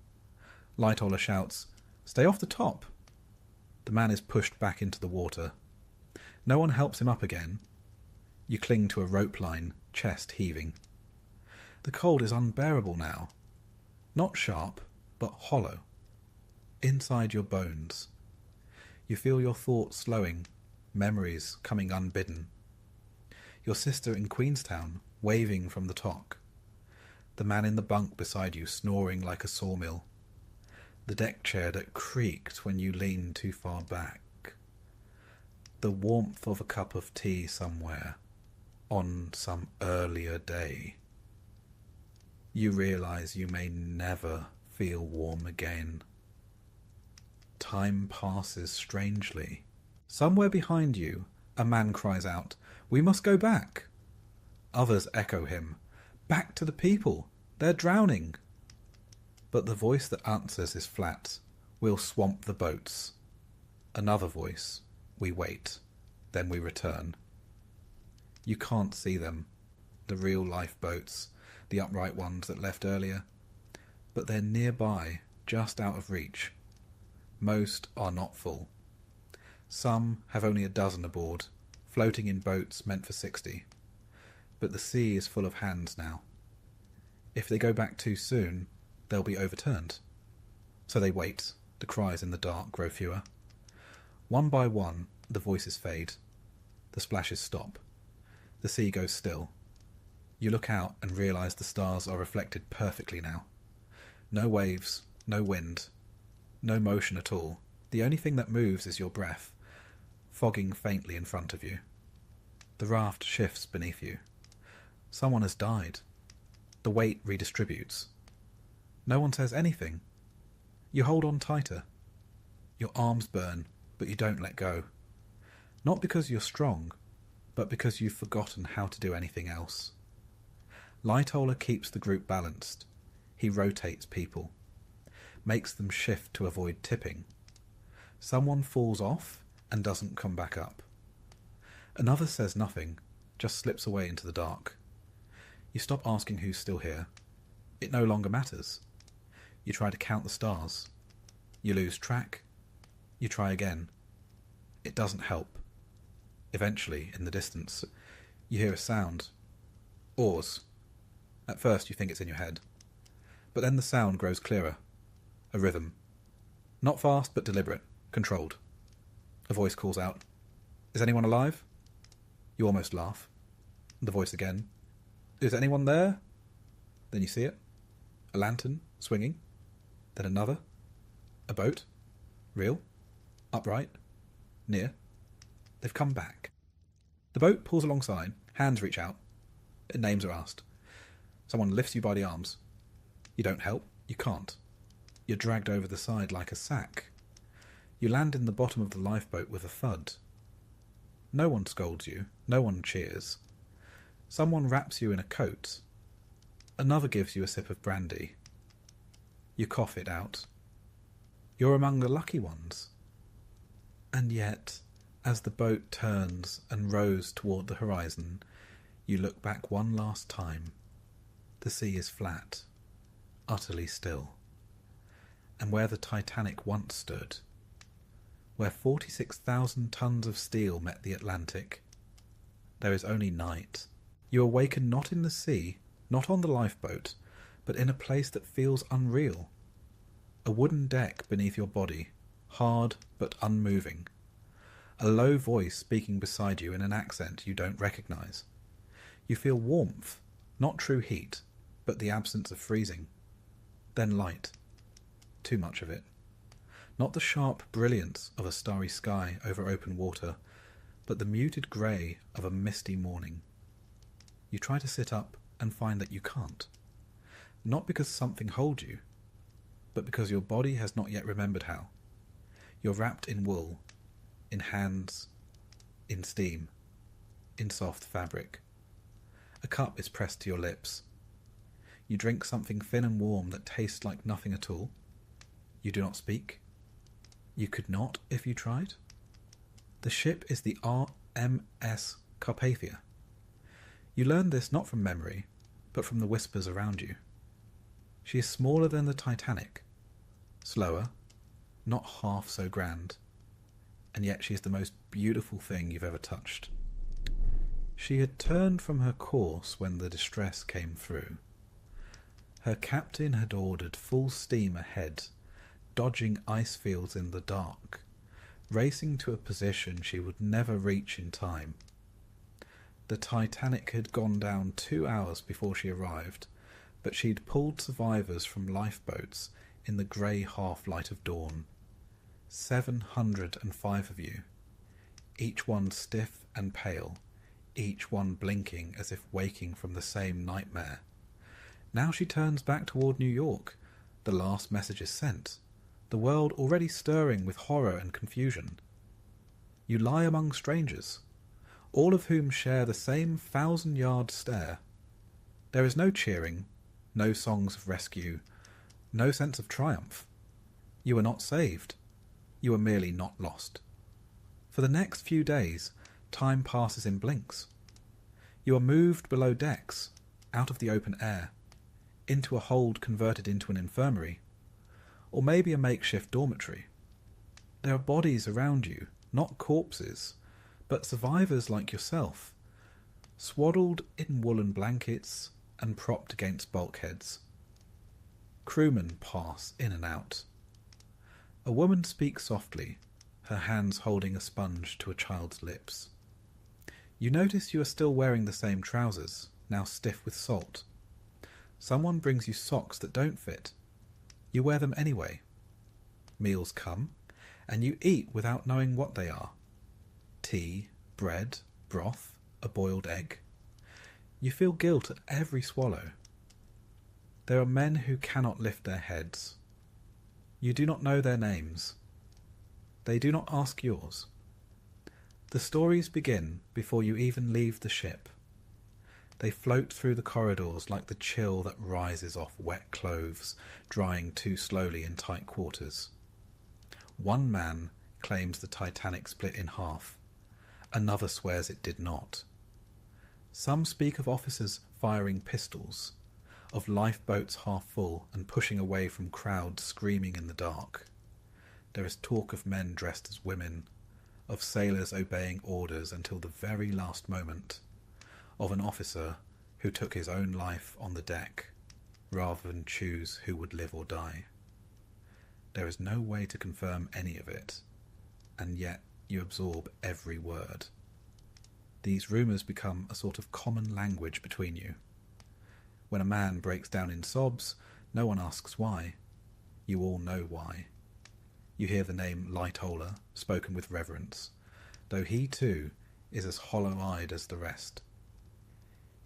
Lightoller shouts, "Stay off the top!" The man is pushed back into the water. No one helps him up again. You cling to a rope line, chest heaving. The cold is unbearable now. Not sharp, but hollow. Inside your bones. You feel your thoughts slowing, memories coming unbidden. Your sister in Queenstown, waving from the top. The man in the bunk beside you snoring like a sawmill. The deck chair that creaked when you leaned too far back. The warmth of a cup of tea somewhere, on some earlier day. You realise you may never feel warm again. Time passes strangely. Somewhere behind you, a man cries out, "We must go back." Others echo him, "Back to the people, they're drowning." But the voice that answers is flat, "We'll swamp the boats." Another voice, "We wait, then we return." You can't see them, the real lifeboats, the upright ones that left earlier, but they're nearby, just out of reach. Most are not full. Some have only a dozen aboard, floating in boats meant for 60. But the sea is full of hands now. If they go back too soon, they'll be overturned. So they wait. The cries in the dark grow fewer. One by one, the voices fade. The splashes stop. The sea goes still. You look out and realise the stars are reflected perfectly now. No waves, no wind, no motion at all. The only thing that moves is your breath, fogging faintly in front of you. The raft shifts beneath you. Someone has died. The weight redistributes. No one says anything. You hold on tighter. Your arms burn, but you don't let go. Not because you're strong, but because you've forgotten how to do anything else. Lightoller keeps the group balanced. He rotates people, makes them shift to avoid tipping. Someone falls off and doesn't come back up. Another says nothing, just slips away into the dark. You stop asking who's still here. It no longer matters. You try to count the stars. You lose track. You try again. It doesn't help. Eventually, in the distance, you hear a sound. Oars. At first you think it's in your head. But then the sound grows clearer. A rhythm. Not fast, but deliberate. Controlled. A voice calls out, "Is anyone alive?" You almost laugh. The voice again. "Is anyone there?" Then you see it. A lantern, swinging. Then another. A boat. Real. Upright. Near. They've come back. The boat pulls alongside. Hands reach out. Names are asked. Someone lifts you by the arms. You don't help. You can't. You're dragged over the side like a sack. You land in the bottom of the lifeboat with a thud. No one scolds you. No one cheers. Someone wraps you in a coat. Another gives you a sip of brandy. You cough it out. You're among the lucky ones. And yet, as the boat turns and rows toward the horizon, you look back one last time. The sea is flat, utterly still. And where the Titanic once stood, where 46,000 tons of steel met the Atlantic, there is only night. You awaken not in the sea, not on the lifeboat, but in a place that feels unreal. A wooden deck beneath your body, hard but unmoving. A low voice speaking beside you in an accent you don't recognize. You feel warmth, not true heat, but the absence of freezing. Then light. Too much of it. Not the sharp brilliance of a starry sky over open water, but the muted grey of a misty morning. You try to sit up and find that you can't. Not because something holds you, but because your body has not yet remembered how. You're wrapped in wool, in hands, in steam, in soft fabric. A cup is pressed to your lips. You drink something thin and warm that tastes like nothing at all. You do not speak. You could not if you tried. The ship is the RMS Carpathia. You learn this not from memory, but from the whispers around you. She is smaller than the Titanic, slower, not half so grand, and yet she is the most beautiful thing you've ever touched. She had turned from her course when the distress came through. Her captain had ordered full steam ahead, dodging ice fields in the dark, racing to a position she would never reach in time. The Titanic had gone down 2 hours before she arrived, but she'd pulled survivors from lifeboats in the grey half-light of dawn. 705 of you, each one stiff and pale, each one blinking as if waking from the same nightmare. Now she turns back toward New York. The last message is sent, the world already stirring with horror and confusion. You lie among strangers, all of whom share the same 1,000-yard stare. There is no cheering, no songs of rescue, no sense of triumph. You are not saved. You are merely not lost. For the next few days, time passes in blinks. You are moved below decks, out of the open air, into a hold converted into an infirmary, or maybe a makeshift dormitory. There are bodies around you, not corpses, but survivors like yourself, swaddled in woolen blankets and propped against bulkheads. Crewmen pass in and out. A woman speaks softly, her hands holding a sponge to a child's lips. You notice you are still wearing the same trousers, now stiff with salt. Someone brings you socks that don't fit. You wear them anyway. Meals come, and you eat without knowing what they are. Tea, bread, broth, a boiled egg. You feel guilt at every swallow. There are men who cannot lift their heads. You do not know their names. They do not ask yours. The stories begin before you even leave the ship. They float through the corridors like the chill that rises off wet clothes, drying too slowly in tight quarters. One man claims the Titanic split in half. Another swears it did not. Some speak of officers firing pistols, of lifeboats half full and pushing away from crowds screaming in the dark. There is talk of men dressed as women, of sailors obeying orders until the very last moment, of an officer who took his own life on the deck rather than choose who would live or die. There is no way to confirm any of it, and yet you absorb every word. These rumours become a sort of common language between you. When a man breaks down in sobs, no one asks why. You all know why. You hear the name Lightoller spoken with reverence, though he too is as hollow-eyed as the rest.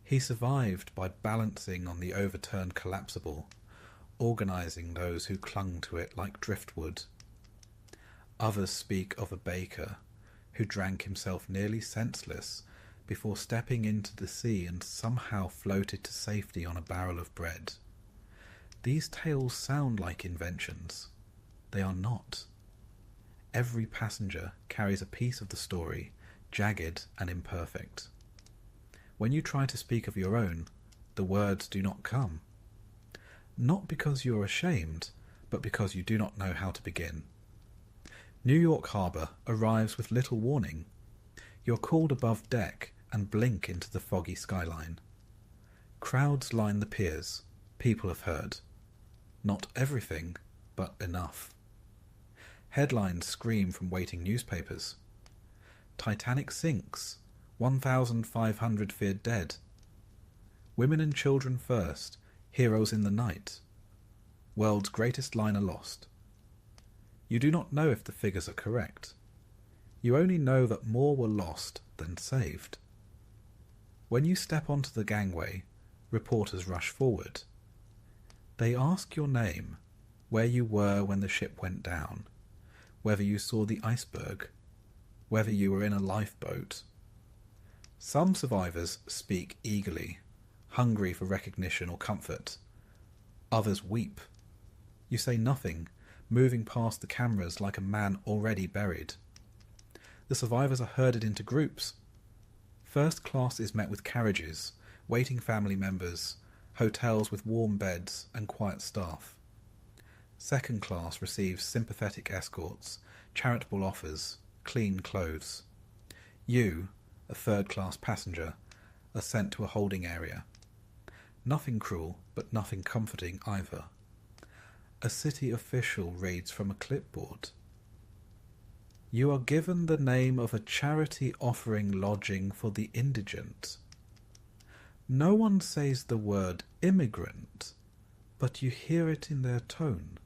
He survived by balancing on the overturned collapsible, organising those who clung to it like driftwood. Others speak of a baker who drank himself nearly senseless before stepping into the sea and somehow floated to safety on a barrel of bread. These tales sound like inventions. They are not. Every passenger carries a piece of the story, jagged and imperfect. When you try to speak of your own, the words do not come. Not because you are ashamed, but because you do not know how to begin. New York Harbour arrives with little warning. You're called above deck and blink into the foggy skyline. Crowds line the piers. People have heard. Not everything, but enough. Headlines scream from waiting newspapers. Titanic sinks. 1,500 feared dead. Women and children first. Heroes in the night. World's greatest liner lost. You do not know if the figures are correct. You only know that more were lost than saved. When you step onto the gangway, reporters rush forward. They ask your name, where you were when the ship went down, whether you saw the iceberg, whether you were in a lifeboat. Some survivors speak eagerly, hungry for recognition or comfort. Others weep. You say nothing, moving past the cameras like a man already buried. The survivors are herded into groups. First class is met with carriages, waiting family members, hotels with warm beds and quiet staff. Second class receives sympathetic escorts, charitable offers, clean clothes. You, a third-class passenger, are sent to a holding area. Nothing cruel, but nothing comforting either. A city official reads from a clipboard. You are given the name of a charity offering lodging for the indigent. No one says the word immigrant, but you hear it in their tone.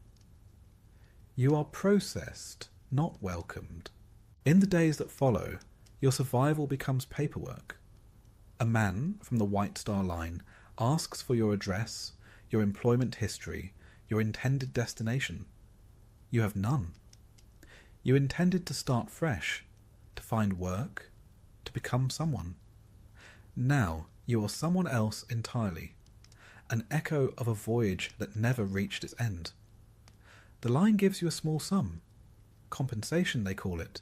You are processed, not welcomed. In the days that follow, your survival becomes paperwork. A man from the White Star Line asks for your address, your employment history, your intended destination. You have none. You intended to start fresh, to find work, to become someone. Now you are someone else entirely, an echo of a voyage that never reached its end. The line gives you a small sum, compensation they call it,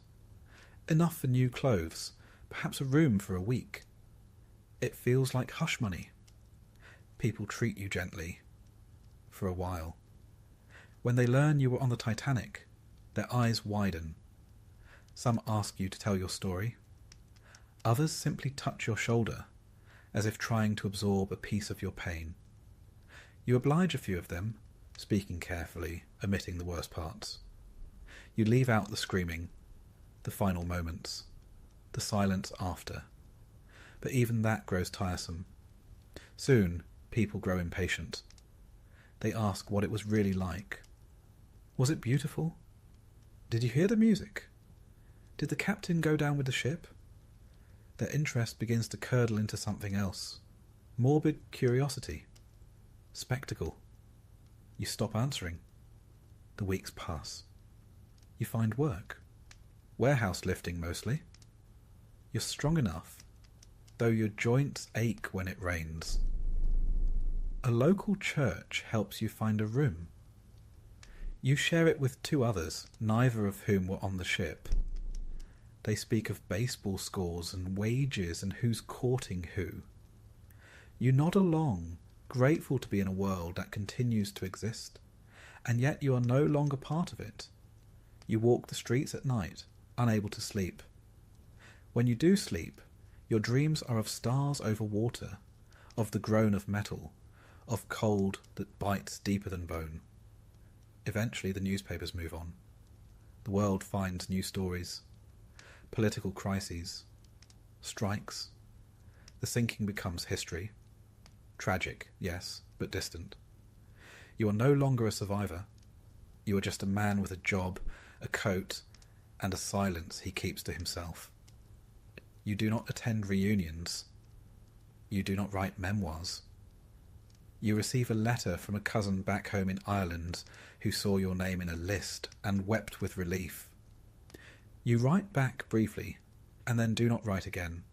enough for new clothes, perhaps a room for a week. It feels like hush money. People treat you gently, for a while. When they learn you were on the Titanic, their eyes widen. Some ask you to tell your story. Others simply touch your shoulder, as if trying to absorb a piece of your pain. You oblige a few of them, speaking carefully, omitting the worst parts. You leave out the screaming, the final moments, the silence after. But even that grows tiresome. Soon, people grow impatient. They ask what it was really like. Was it beautiful? Did you hear the music? Did the captain go down with the ship? Their interest begins to curdle into something else. Morbid curiosity. Spectacle. You stop answering. The weeks pass. You find work. Warehouse lifting mostly. You're strong enough, though your joints ache when it rains. A local church helps you find a room. You share it with two others, neither of whom were on the ship. They speak of baseball scores and wages and who's courting who. You nod along, grateful to be in a world that continues to exist, and yet you are no longer part of it. You walk the streets at night, unable to sleep. When you do sleep, your dreams are of stars over water, of the groan of metal, of cold that bites deeper than bone. Eventually the newspapers move on. The world finds new stories. Political crises. Strikes. The sinking becomes history. Tragic, yes, but distant. You are no longer a survivor. You are just a man with a job, a coat, and a silence he keeps to himself. You do not attend reunions. You do not write memoirs. You receive a letter from a cousin back home in Ireland who saw your name in a list and wept with relief. You write back briefly, and then do not write again.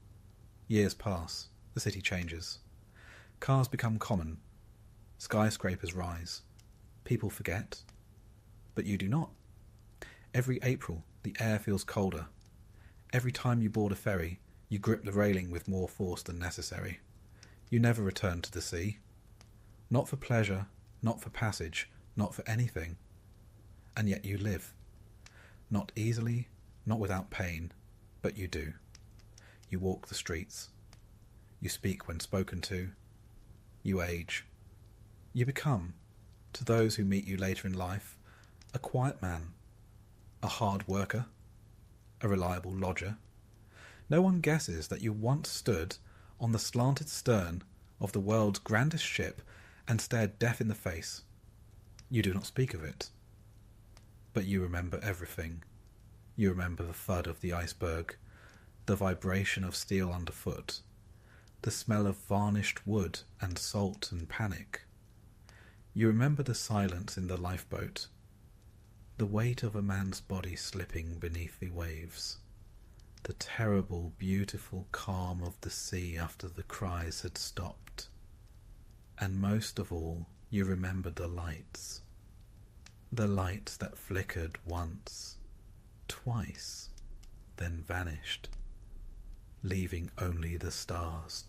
Years pass. The city changes. Cars become common. Skyscrapers rise. People forget. But you do not. Every April, the air feels colder. Every time you board a ferry, you grip the railing with more force than necessary. You never return to the sea. Not for pleasure, not for passage, not for anything. And yet you live. Not easily, not without pain, but you do. You walk the streets. You speak when spoken to. You age. You become, to those who meet you later in life, a quiet man, a hard worker, a reliable lodger. No one guesses that you once stood on the slanted stern of the world's grandest ship and stared death in the face. You do not speak of it. But you remember everything. You remember the thud of the iceberg, the vibration of steel underfoot, the smell of varnished wood and salt and panic. You remember the silence in the lifeboat, the weight of a man's body slipping beneath the waves, the terrible, beautiful calm of the sea after the cries had stopped. And most of all, you remember the lights that flickered once, twice, then vanished, leaving only the stars.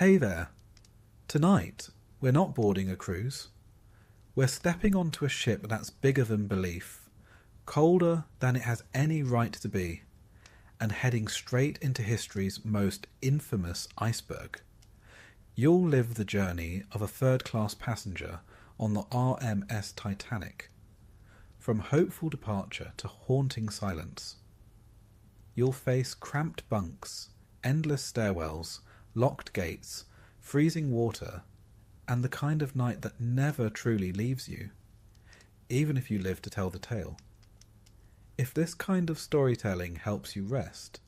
Hey there. Tonight, we're not boarding a cruise. We're stepping onto a ship that's bigger than belief, colder than it has any right to be, and heading straight into history's most infamous iceberg. You'll live the journey of a third-class passenger on the RMS Titanic, from hopeful departure to haunting silence. You'll face cramped bunks, endless stairwells, locked gates, freezing water, and the kind of night that never truly leaves you, even if you live to tell the tale. If this kind of storytelling helps you rest,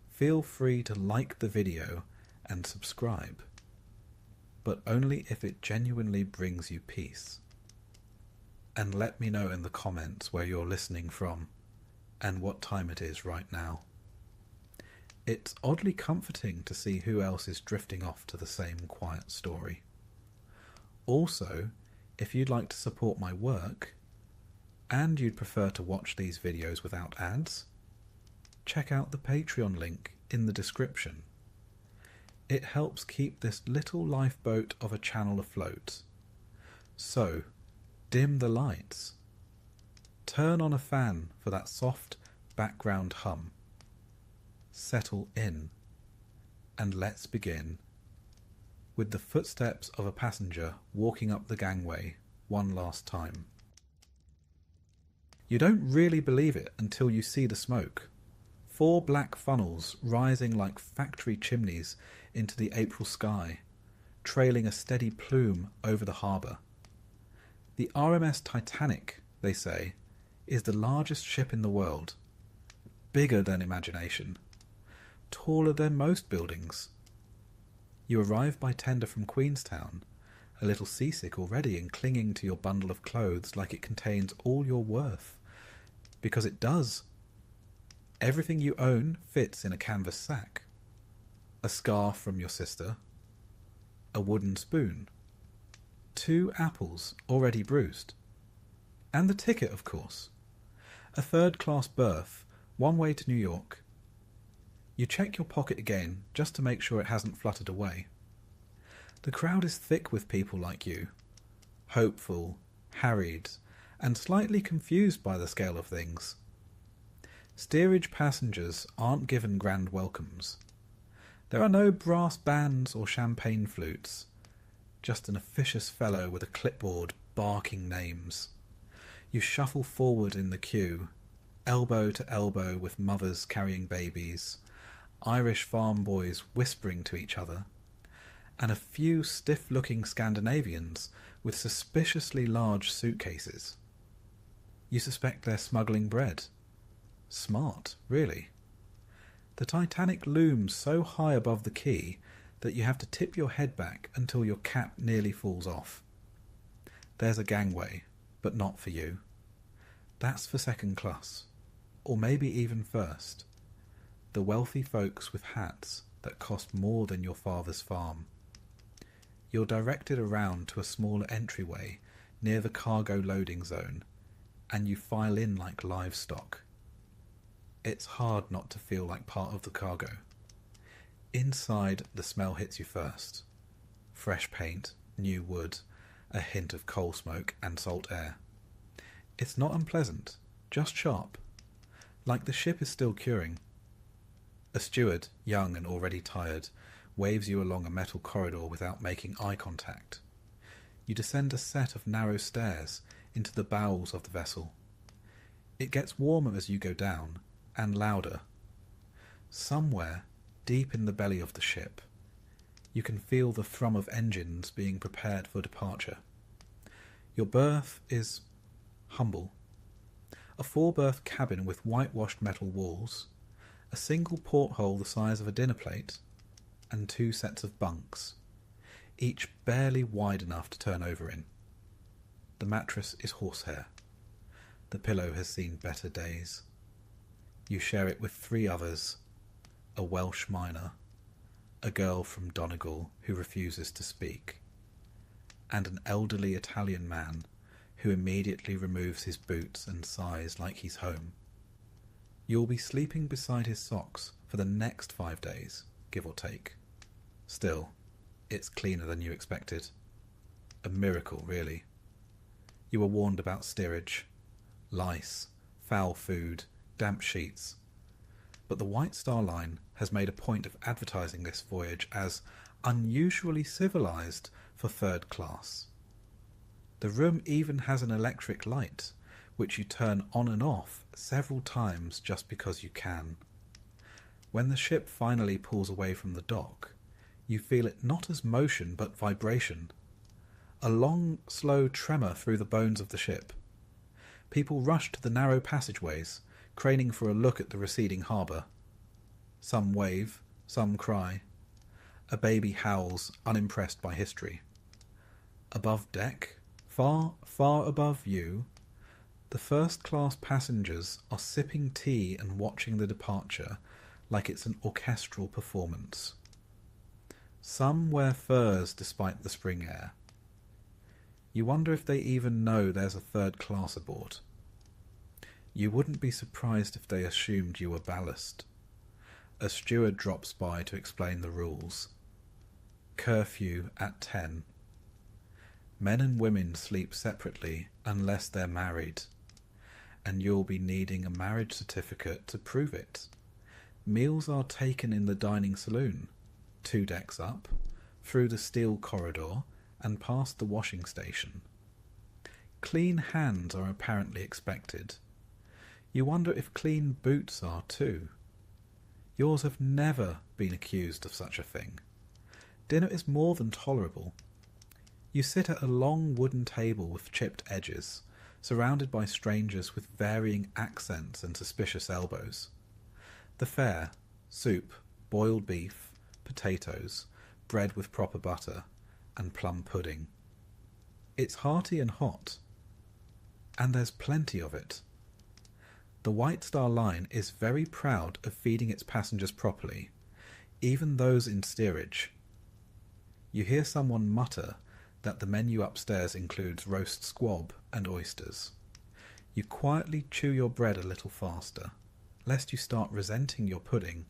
feel free to like the video and subscribe, but only if it genuinely brings you peace. And let me know in the comments where you're listening from and what time it is right now. It's oddly comforting to see who else is drifting off to the same quiet story. Also, if you'd like to support my work, and you'd prefer to watch these videos without ads, check out the Patreon link in the description. It helps keep this little lifeboat of a channel afloat. So, dim the lights. Turn on a fan for that soft background hum. Settle in, and let's begin with the footsteps of a passenger walking up the gangway one last time. You don't really believe it until you see the smoke. 4 black funnels rising like factory chimneys into the April sky, trailing a steady plume over the harbour. The RMS Titanic, they say, is the largest ship in the world, bigger than imagination, taller than most buildings. You arrive by tender from Queenstown, a little seasick already and clinging to your bundle of clothes like it contains all your worth. Because it does. Everything you own fits in a canvas sack. A scarf from your sister, a wooden spoon, 2 apples already bruised, and the ticket, of course. A third-class berth, one way to New York. You check your pocket again just to make sure it hasn't fluttered away. The crowd is thick with people like you, hopeful, harried, and slightly confused by the scale of things. Steerage passengers aren't given grand welcomes. There are no brass bands or champagne flutes, just an officious fellow with a clipboard barking names. You shuffle forward in the queue, elbow to elbow with mothers carrying babies, Irish farm boys whispering to each other, and a few stiff-looking Scandinavians with suspiciously large suitcases. You suspect they're smuggling bread. Smart, really. The Titanic looms so high above the quay that you have to tip your head back until your cap nearly falls off. There's a gangway, but not for you. That's for second class, or maybe even first. The wealthy folks with hats that cost more than your father's farm. You're directed around to a smaller entryway near the cargo loading zone, and you file in like livestock. It's hard not to feel like part of the cargo. Inside, the smell hits you first. Fresh paint, new wood, a hint of coal smoke and salt air. It's not unpleasant, just sharp, like the ship is still curing. A steward, young and already tired, waves you along a metal corridor without making eye contact. You descend a set of narrow stairs into the bowels of the vessel. It gets warmer as you go down, and louder. Somewhere, deep in the belly of the ship, you can feel the thrum of engines being prepared for departure. Your berth is humble. A 4-berth cabin with whitewashed metal walls, a single porthole the size of a dinner plate, and 2 sets of bunks, each barely wide enough to turn over in. The mattress is horsehair. The pillow has seen better days. You share it with 3 others, a Welsh miner, a girl from Donegal who refuses to speak, and an elderly Italian man who immediately removes his boots and sighs like he's home. You'll be sleeping beside his socks for the next 5 days, give or take. Still, It's cleaner than you expected. A miracle, really. You were warned about steerage, lice, foul food, damp sheets. But the White Star Line has made a point of advertising this voyage as unusually civilised for third class. The room even has an electric light, which you turn on and off several times just because you can. When the ship finally pulls away from the dock, you feel it not as motion but vibration. A long, slow tremor through the bones of the ship. People rush to the narrow passageways, craning for a look at the receding harbour. Some wave, some cry. A baby howls, unimpressed by history. Above deck, far, far above you, the first-class passengers are sipping tea and watching the departure like it's an orchestral performance. Some wear furs despite the spring air. You wonder if they even know there's a third class aboard. You wouldn't be surprised if they assumed you were ballast. A steward drops by to explain the rules. Curfew at 10. Men and women sleep separately unless they're married, and you'll be needing a marriage certificate to prove it. Meals are taken in the dining saloon, 2 decks up, through the steel corridor, and past the washing station. Clean hands are apparently expected. You wonder if clean boots are too. Yours have never been accused of such a thing. Dinner is more than tolerable. You sit at a long wooden table with chipped edges, surrounded by strangers with varying accents and suspicious elbows. The fare: soup, boiled beef, potatoes, bread with proper butter, and plum pudding. It's hearty and hot, and there's plenty of it. The White Star Line is very proud of feeding its passengers properly, even those in steerage. You hear someone mutter that the menu upstairs includes roast squab and oysters. You quietly chew your bread a little faster, lest you start resenting your pudding.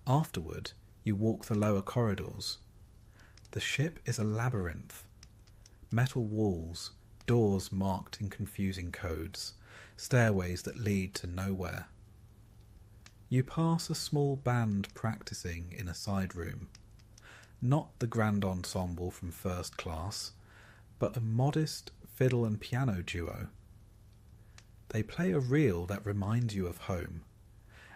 Afterward, you walk the lower corridors. The ship is a labyrinth. Metal walls, doors marked in confusing codes, stairways that lead to nowhere. You pass a small band practicing in a side room. Not the grand ensemble from first class, but a modest fiddle and piano duo. They play a reel that reminds you of home,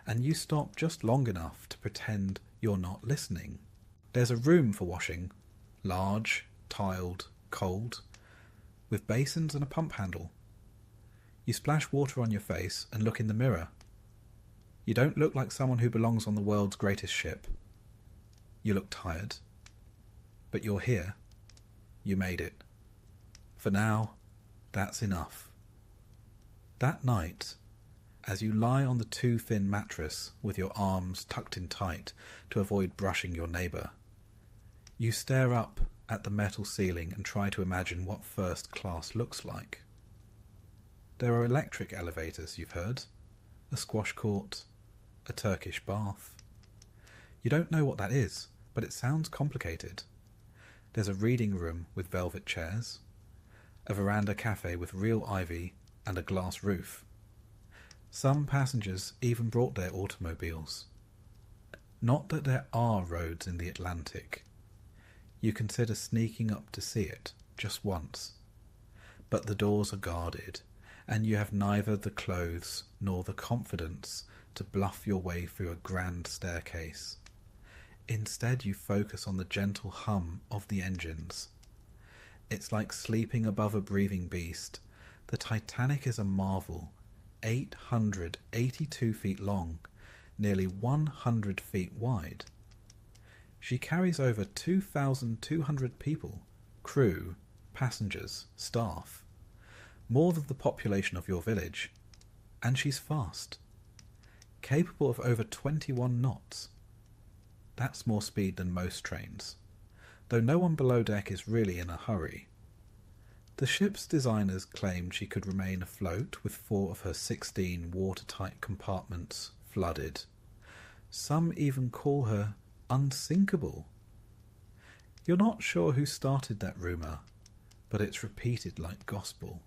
and you stop just long enough to pretend you're not listening. There's a room for washing, large, tiled, cold, with basins and a pump handle. You splash water on your face and look in the mirror. You don't look like someone who belongs on the world's greatest ship. You look tired. But you're here. You made it. For now, that's enough. That night, as you lie on the too thin mattress with your arms tucked in tight to avoid brushing your neighbour, you stare up at the metal ceiling and try to imagine what first class looks like. There are electric elevators, you've heard, a squash court, a Turkish bath. You don't know what that is, but it sounds complicated. There's a reading room with velvet chairs, a veranda cafe with real ivy and a glass roof. Some passengers even brought their automobiles. Not that there are roads in the Atlantic. You consider sneaking up to see it, just once. But the doors are guarded, and you have neither the clothes nor the confidence to bluff your way through a grand staircase. Instead, you focus on the gentle hum of the engines. It's like sleeping above a breathing beast. The Titanic is a marvel, 882 feet long, nearly 100 feet wide. She carries over 2,200 people, crew, passengers, staff, more than the population of your village, and she's fast, capable of over 21 knots. That's more speed than most trains, though no one below deck is really in a hurry. The ship's designers claimed she could remain afloat with 4 of her 16 watertight compartments flooded. Some even call her unsinkable. You're not sure who started that rumour, but it's repeated like gospel.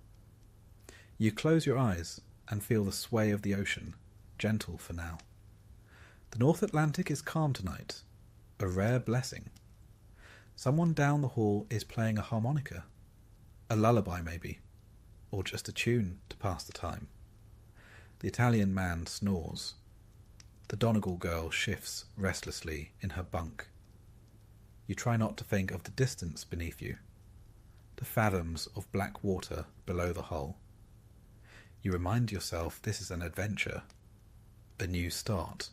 You close your eyes and feel the sway of the ocean, gentle for now. The North Atlantic is calm tonight, a rare blessing. Someone down the hall is playing a harmonica, a lullaby maybe, or just a tune to pass the time. The Italian man snores. The Donegal girl shifts restlessly in her bunk. You try not to think of the distance beneath you, the fathoms of black water below the hull. You remind yourself this is an adventure, a new start.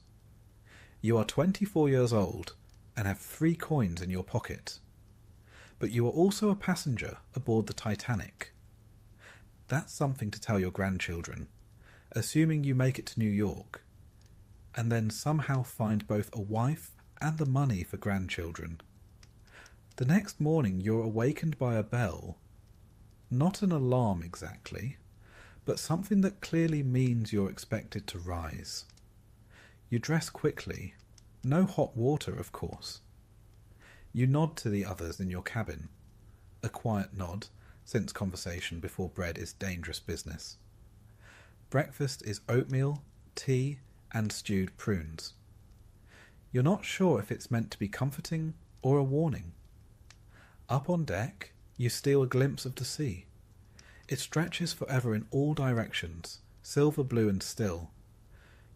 You are 24 years old and have 3 coins in your pocket, but you are also a passenger aboard the Titanic. That's something to tell your grandchildren, assuming you make it to New York, and then somehow find both a wife and the money for grandchildren. The next morning you're awakened by a bell, not an alarm exactly, but something that clearly means you're expected to rise. You dress quickly, no hot water of course. You nod to the others in your cabin, a quiet nod, since conversation before bed is dangerous business. Breakfast is oatmeal, tea, and stewed prunes. You're not sure if it's meant to be comforting or a warning. Up on deck, you steal a glimpse of the sea. It stretches forever in all directions, silver blue and still.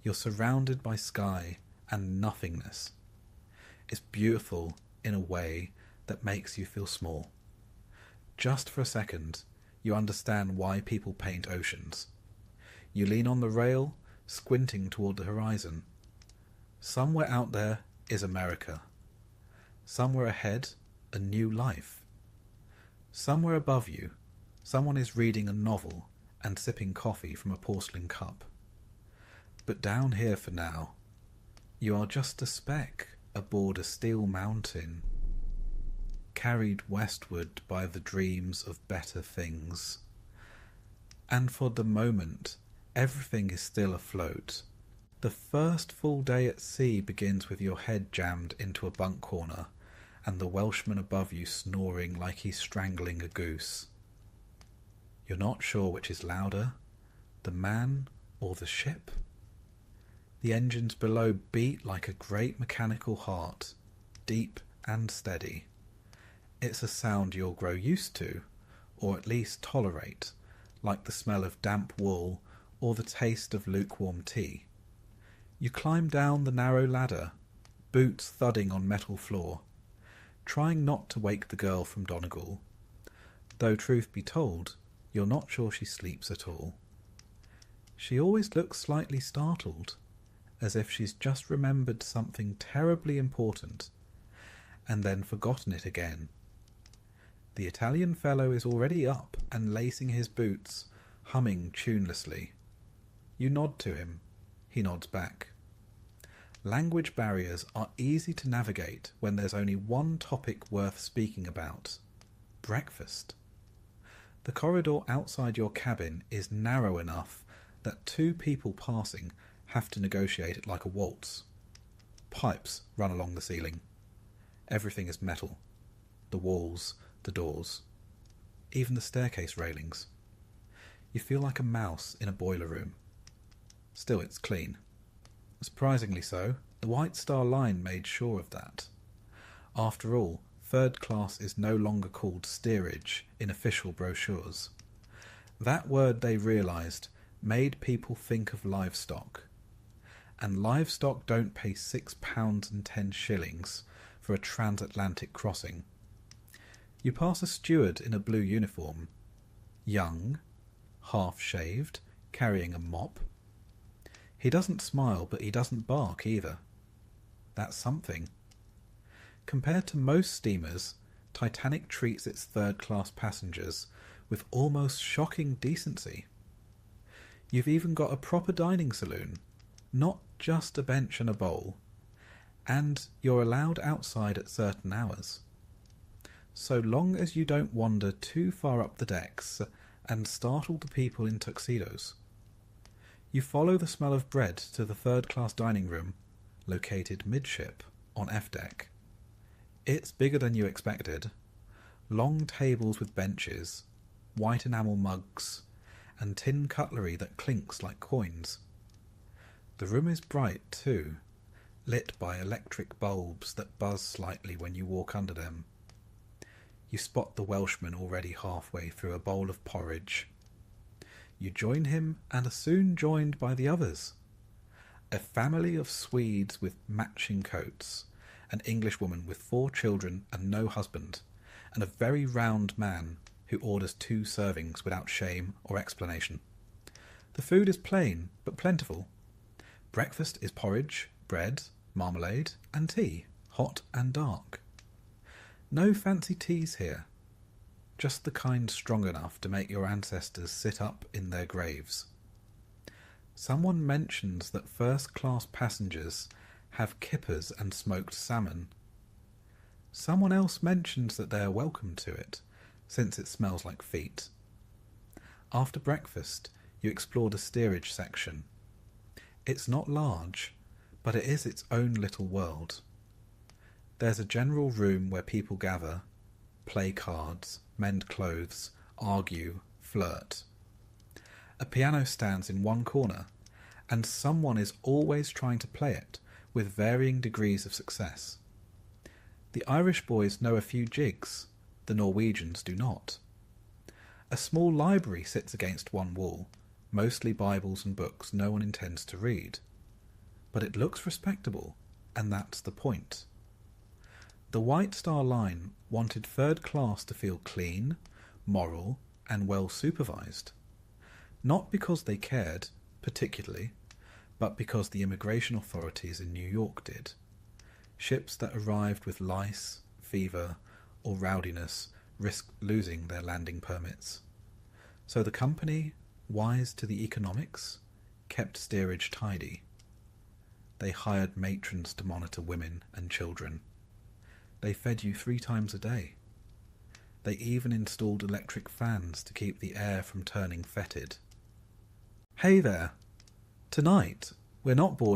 You're surrounded by sky and nothingness. It's beautiful in a way that makes you feel small. Just for a second, you understand why people paint oceans. You lean on the rail, squinting toward the horizon. Somewhere out there is America. Somewhere ahead, a new life. Somewhere above you, someone is reading a novel and sipping coffee from a porcelain cup. But down here for now, you are just a speck aboard a steel mountain, carried westward by the dreams of better things. And for the moment, everything is still afloat. The first full day at sea begins with your head jammed into a bunk corner and the Welshman above you snoring like he's strangling a goose. You're not sure which is louder, the man or the ship. The engines below beat like a great mechanical heart, deep and steady. It's a sound you'll grow used to, or at least tolerate, like the smell of damp wool or the taste of lukewarm tea. You climb down the narrow ladder, boots thudding on metal floor, trying not to wake the girl from Donegal, though truth be told, you're not sure she sleeps at all. She always looks slightly startled, as if she's just remembered something terribly important, and then forgotten it again. The Italian fellow is already up and lacing his boots, humming tunelessly. You nod to him. He nods back. Language barriers are easy to navigate when there's only one topic worth speaking about: breakfast. The corridor outside your cabin is narrow enough that 2 people passing have to negotiate it like a waltz. Pipes run along the ceiling. Everything is metal. The walls, the doors, even the staircase railings. You feel like a mouse in a boiler room. Still, it's clean. Surprisingly so, the White Star Line made sure of that. After all, third class is no longer called steerage in official brochures. That word, they realised, made people think of livestock. And livestock don't pay £6.10 for a transatlantic crossing. You pass a steward in a blue uniform, young, half-shaved, carrying a mop. He doesn't smile, but he doesn't bark either. That's something. Compared to most steamers, Titanic treats its third-class passengers with almost shocking decency. You've even got a proper dining saloon, not just a bench and a bowl, and you're allowed outside at certain hours. So long as you don't wander too far up the decks and startle the people in tuxedos. You follow the smell of bread to the third-class dining room, located midship on F deck. It's bigger than you expected. Long tables with benches, white enamel mugs, and tin cutlery that clinks like coins. The room is bright too, lit by electric bulbs that buzz slightly when you walk under them. You spot the Welshman already halfway through a bowl of porridge. You join him and are soon joined by the others. A family of Swedes with matching coats, an Englishwoman with 4 children and no husband, and a very round man who orders 2 servings without shame or explanation. The food is plain but plentiful. Breakfast is porridge, bread, marmalade, and tea, hot and dark. No fancy teas here, just the kind strong enough to make your ancestors sit up in their graves. Someone mentions that first-class passengers have kippers and smoked salmon. Someone else mentions that they are welcome to it, since it smells like feet. After breakfast, you explore the steerage section. It's not large, but it is its own little world. There's a general room where people gather, play cards, mend clothes, argue, flirt. A piano stands in one corner, and someone is always trying to play it, with varying degrees of success. The Irish boys know a few jigs, the Norwegians do not. A small library sits against one wall, mostly Bibles and books no one intends to read. But it looks respectable, and that's the point. The White Star Line wanted third class to feel clean, moral, and well supervised. Not because they cared, particularly, but because the immigration authorities in New York did. Ships that arrived with lice, fever, or rowdiness risked losing their landing permits. So the company, wise to the economics, kept steerage tidy. They hired matrons to monitor women and children. They fed you 3 times a day. They even installed electric fans to keep the air from turning fetid. Hey there! Tonight, we're not bored